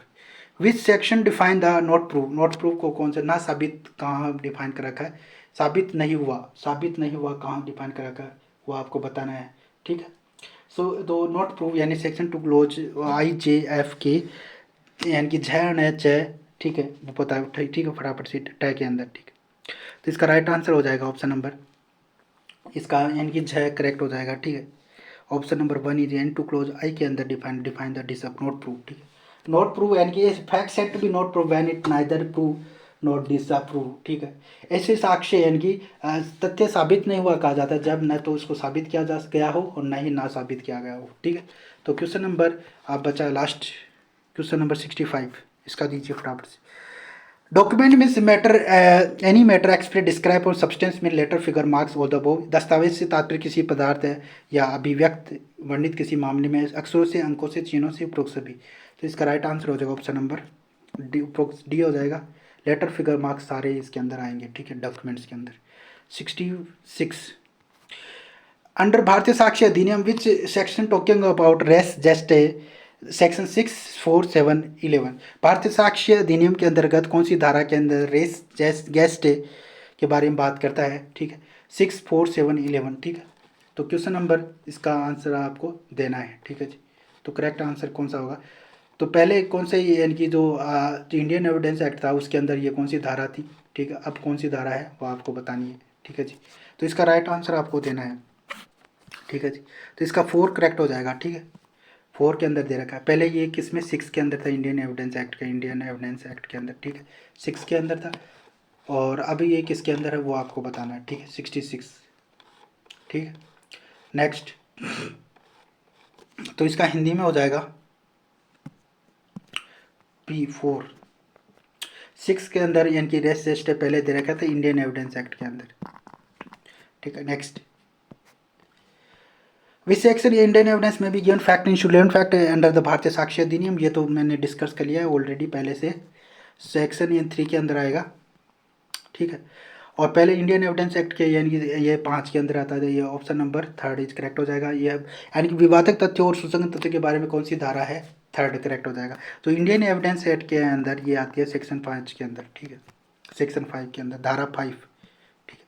which section define the not prove, not prove को कौन सा, ना साबित कहाँ डिफाइन कर रखा है, साबित नहीं हुआ, साबित नहीं हुआ कहाँ डिफाइन कर रखा है वो आपको बताना है, ठीक है। सो दो नॉट प्रूव यानी सेक्शन 2 क्लोज आई जे एफ के यानी कि झ एच है, ठीक है, वो पता है, ठीक है, फटाफट से टै के अंदर, ठीक है, तो इसका राइट आंसर हो जाएगा ऑप्शन नंबर, इसका यानी कि झ करेक्ट हो जाएगा, ठीक है, option number 1 is an two clause I के अंदर define define the disprove not prove, ठीक है, नॉट प्रूव यानी कि fact said to be not prove when it neither prove not disprove, ठीक है, ऐसे साक्ष्य यानी कि तथ्य साबित नहीं हुआ कहा जाता है जब न तो उसको साबित किया जा गया हो और न ही ना साबित किया गया हो, ठीक है। तो क्वेश्चन नंबर आप बचा लास्ट, क्वेश्चन नंबर 65, इसका दीजिए फटाफट से, document means matter, any matter express describe और सब्सटेंस में लेटर फिगर मार्क्स और दबो, दस्तावेज से तात्पर्य किसी पदार्थ है या अभिव्यक्त वर्णित किसी मामले में अक्षरों से, अंकों से, चिन्हों से, उपरोक्त सभी, तो इसका राइट आंसर हो जाएगा ऑप्शन नंबर डी हो जाएगा, लेटर फिगर मार्क्स सारे इसके अंदर आएंगे, ठीक है, डॉक्यूमेंट्स के अंदर। 66, अंडर भारतीय साक्ष्य अधिनियम which section talking about res just section 6 4 7 11, भारतीय साक्ष्य अधिनियम के अंतर्गत कौन सी धारा के अंदर रेस गेस्ट के बारे में बात करता है, ठीक है, 6 4 7 11, ठीक है। तो क्वेश्चन नंबर इसका आंसर आपको देना है, ठीक है जी। तो करेक्ट आंसर कौन सा होगा, तो पहले कौन से यानी कि जो इंडियन एविडेंस एक्ट था उसके अंदर ये कौन सी धारा थी, ठीक है, अब कौन सी धारा है वो आपको बतानी है, ठीक है जी। तो इसका राइट आंसर आपको देना है, ठीक है जी। तो इसका 4 करेक्ट हो जाएगा, ठीक है, 4 के अंदर दे रखा है, पहले ये किस में 6 के अंदर था, इंडियन एविडेंस एक्ट का, इंडियन एविडेंस एक्ट के अंदर, ठीक है, 6 के अंदर था, और अभी ये किसके अंदर है वो आपको बताना है, ठीक है, 66, ठीक है। नेक्स्ट, तो इसका हिंदी में हो जाएगा P4, 6 के अंदर यानी कि रेस जस्ट पहले दे रखा था इंडियन एविडेंस एक्ट के अंदर, ठीक है। Next, which section Indian evidence में भी given fact insurance fact under the भारतीय साक्ष्य अधिनियम, ये तो मैंने डिस्कस कर लिया है ऑलरेडी पहले से, सेक्शन ये 3 के अंदर आएगा, ठीक है, और पहले इंडियन एविडेंस एक्ट के यानी कि ये 5 के अंदर आता है, ये ऑप्शन नंबर 3 इज करेक्ट हो जाएगा, ये यानी कि विवादक तथ्यों और सुसंगत तथ्य के बारे में कौन सी धारा है, 3 करेक्ट हो जाएगा। तो इंडियन एविडेंस एक्ट के अंदर ये आती है सेक्शन 5 के अंदर, ठीक है, सेक्शन 5 के अंदर धारा 5, ठीक है।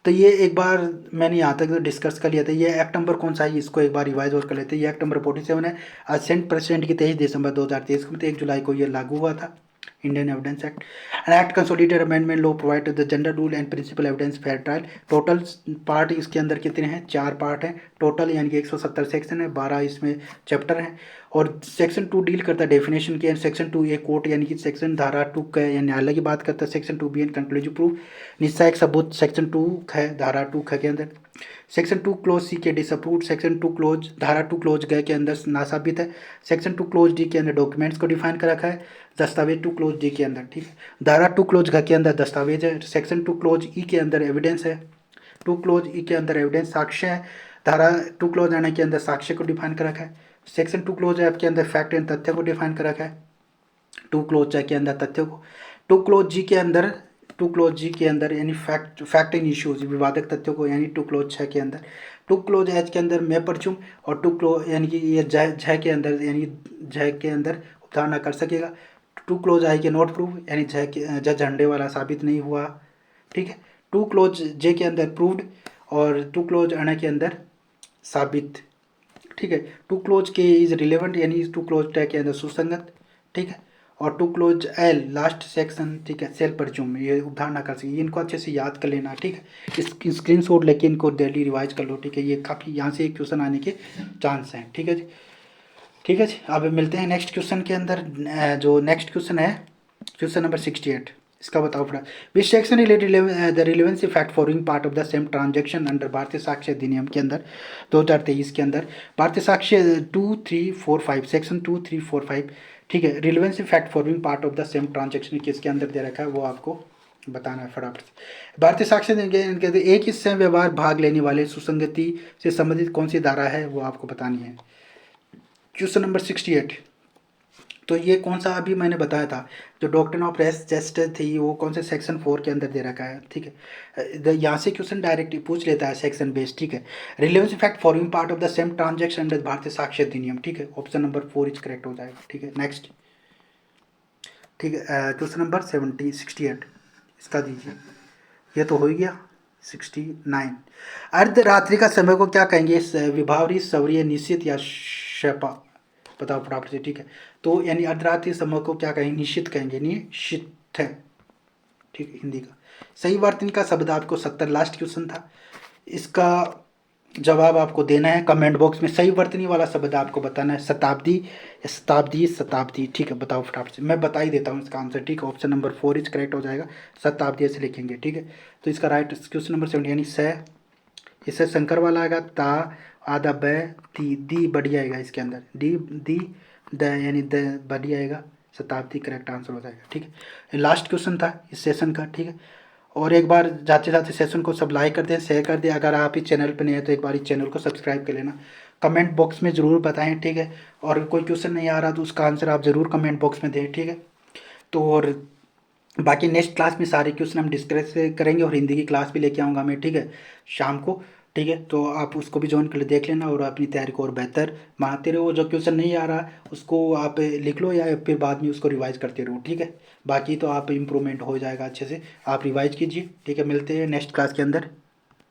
तो ये एक बार मैंने यहाँ तक डिस्कस कर लिया था, ये एक्ट नंबर कौन सा है इसको एक बार रिवाइज और कर लेते हैं, ये एक्ट नंबर 47 है, सेंट प्रेसिडेंट की 23 दिसंबर 2023 को, 1 जुलाई को ये लागू हुआ था, Indian evidence act. An act consolidated amendment law provide the general rule and principle evidence fair trial. Total part इसके अंदर कितने हैं? 4 पार्ट हैं टोटल, यानी कि 170 सेक्शन है, 12 इसमें चैप्टर हैं। और सेक्शन 2 डील करता है डेफिनेशन के, सेक्शन 2 ए कोर्ट यानी कि सेक्शन धारा 2 का यानी न्यायालय की बात करता है। Section 2 B an conclusive proof, निस्साय एक सबूत, सेक्शन 2 है धारा 2 के अंदर। सेक्शन 2 क्लोज सी के डिसअप्रूव, सेक्शन 2 क्लोज धारा 2 क्लोज ग के अंदर नासाबित है। सेक्शन 2 क्लोज डी के अंदर डॉक्यूमेंट्स को डिफाइन कर रखा है, दस्तावेज 2 क्लोज डी के अंदर, ठीक है। धारा 2 क्लोज घ के अंदर दस्तावेज है। सेक्शन 2 क्लोज ई के अंदर एविडेंस है, 2 क्लोज ई के अंदर एविडेंस साक्ष्य है। धारा 2 क्लोज आने के अंदर साक्ष्य को डिफाइन कर रखा है। सेक्शन 2 क्लोज ऐप के अंदर फैक्ट एंड तथ्य को डिफाइन कर रखा है, 2 क्लोज के अंदर तथ्यों को। 2 क्लोज जी के अंदर, 2 क्लोज जी के अंदर यानी फैक्ट एंड इश्यूज विवादक तथ्यों को, यानी 2 क्लोज 6 के अंदर। 2 क्लोज एच के अंदर मैं परचूम, और 2 क्लोज यानी कि ये झ के अंदर, यानी झ के अंदर उपधार न कर सकेगा। 2 क्लोज आई के नॉट प्रूव, यानी झ झंडे वाला साबित नहीं हुआ, ठीक है। 2 क्लोज जे के अंदर प्रूव्ड, और 2 क्लोज अण के अंदर साबित, ठीक है। 2 क्लोज के इज रिलेवेंट, यानी 2 क्लोज टैग के अंदर सुसंगत, ठीक है। और 2 क्लोज एल लास्ट सेक्शन, ठीक है, सेल परचूम, ये उद्धार ना कर सके। इनको अच्छे से याद कर लेना, ठीक है। इसकी स्क्रीनशॉट लेके इनको डेली रिवाइज कर लो, ठीक है। ये काफ़ी यहाँ से एक क्वेश्चन आने के चांस हैं, ठीक है जी। ठीक है जी, अब मिलते हैं नेक्स्ट क्वेश्चन के अंदर। जो नेक्स्ट क्वेश्चन है क्वेश्चन नंबर 68, इसका बताओ फिर। विच section related the relevancy fact forming part of the same transaction under भारतीय साक्ष्य अधिनियम के अंदर 2023 के अंदर। भारतीय साक्ष्य 2345, सेक्शन 2345, ठीक है। Relevancy fact forming part of the same transaction किसके अंदर दे रखा है वो आपको बताना है फटाफट से। भारतीय साक्ष्य कहते एक ही स्वयं व्यवहार भाग लेने वाले सुसंगति से संबंधित कौन सी धारा है वो आपको बतानी है। क्वेश्चन नंबर 68, तो ये कौन सा अभी मैंने बताया था जो डॉक्ट्रिन ऑफ रेस्ट जस्टिस थी, वो कौन से सेक्शन 4 के अंदर दे रखा है, ठीक है। यहाँ से क्वेश्चन डायरेक्टली पूछ लेता है सेक्शन बेस्ड, ठीक है। Relevance fact forming part of the same transaction under भारतीय साक्ष्य अधिनियम, ठीक है। ऑप्शन नंबर 4 इज करेक्ट हो जाएगा, ठीक है। नेक्स्ट, ठीक है। क्वेश्चन नंबर 68 इसका दीजिए, ये तो हो ही गया। 69, अर्धरात्रि का समय को क्या कहेंगे? विभावरी, सवरीय, निश्चित या शपा? बताओ फटाफट से, ठीक है। तो यानी अर्धरात्रि समय को क्या कहेंगे? निश्चित कहेंगे, निश्चित है, ठीक है, हिंदी का। सही वर्तनी का शब्द आपको 70 लास्ट क्वेश्चन था, इसका जवाब आपको देना है कमेंट बॉक्स में। सही वर्तनी वाला शब्द आपको बताना है, शताब्दी या शताब्दी, शताब्दी, ठीक है। बताओ फटाफट से, मैं बता ही देता हूँ इसका आंसर, ठीक है। ऑप्शन नंबर 4 इज करेक्ट हो जाएगा, शताब्दी ऐसे लिखेंगे, ठीक है। तो इसका राइट क्वेश्चन नंबर 70 यानी स, इससे शंकर वाला आएगा, ता आधा ब, दी बड़ी आएगा इसके अंदर, दी द यानी द बड़ी आएगा, शताब्दी करेक्ट आंसर हो जाएगा, ठीक है। लास्ट क्वेश्चन था इस सेशन का, ठीक है। और एक बार जाते जाते सेशन को सब लाइक कर दें, शेयर कर दें। अगर आप इस चैनल पर नहीं है तो एक बार इस चैनल को सब्सक्राइब कर लेना। कमेंट बॉक्स में ज़रूर बताएं, ठीक है। और कोई क्वेश्चन नहीं आ रहा तो उसका आंसर आप ज़रूर कमेंट बॉक्स में दें, ठीक है। तो और बाकी नेक्स्ट क्लास में सारे क्वेश्चन हम डिस्कस करेंगे, और हिंदी की क्लास भी लेके आऊँगा मैं, ठीक है, शाम को, ठीक है। तो आप उसको भी ज्वाइन कर ले, देख लेना, और अपनी तैयारी को और बेहतर बनाते रहो। जो क्वेश्चन नहीं आ रहा उसको आप लिख लो, या फिर बाद में उसको रिवाइज करते रहो, ठीक है। बाकी तो आप इम्प्रूवमेंट हो जाएगा अच्छे से, आप रिवाइज कीजिए, ठीक है। मिलते हैं नेक्स्ट क्लास के अंदर।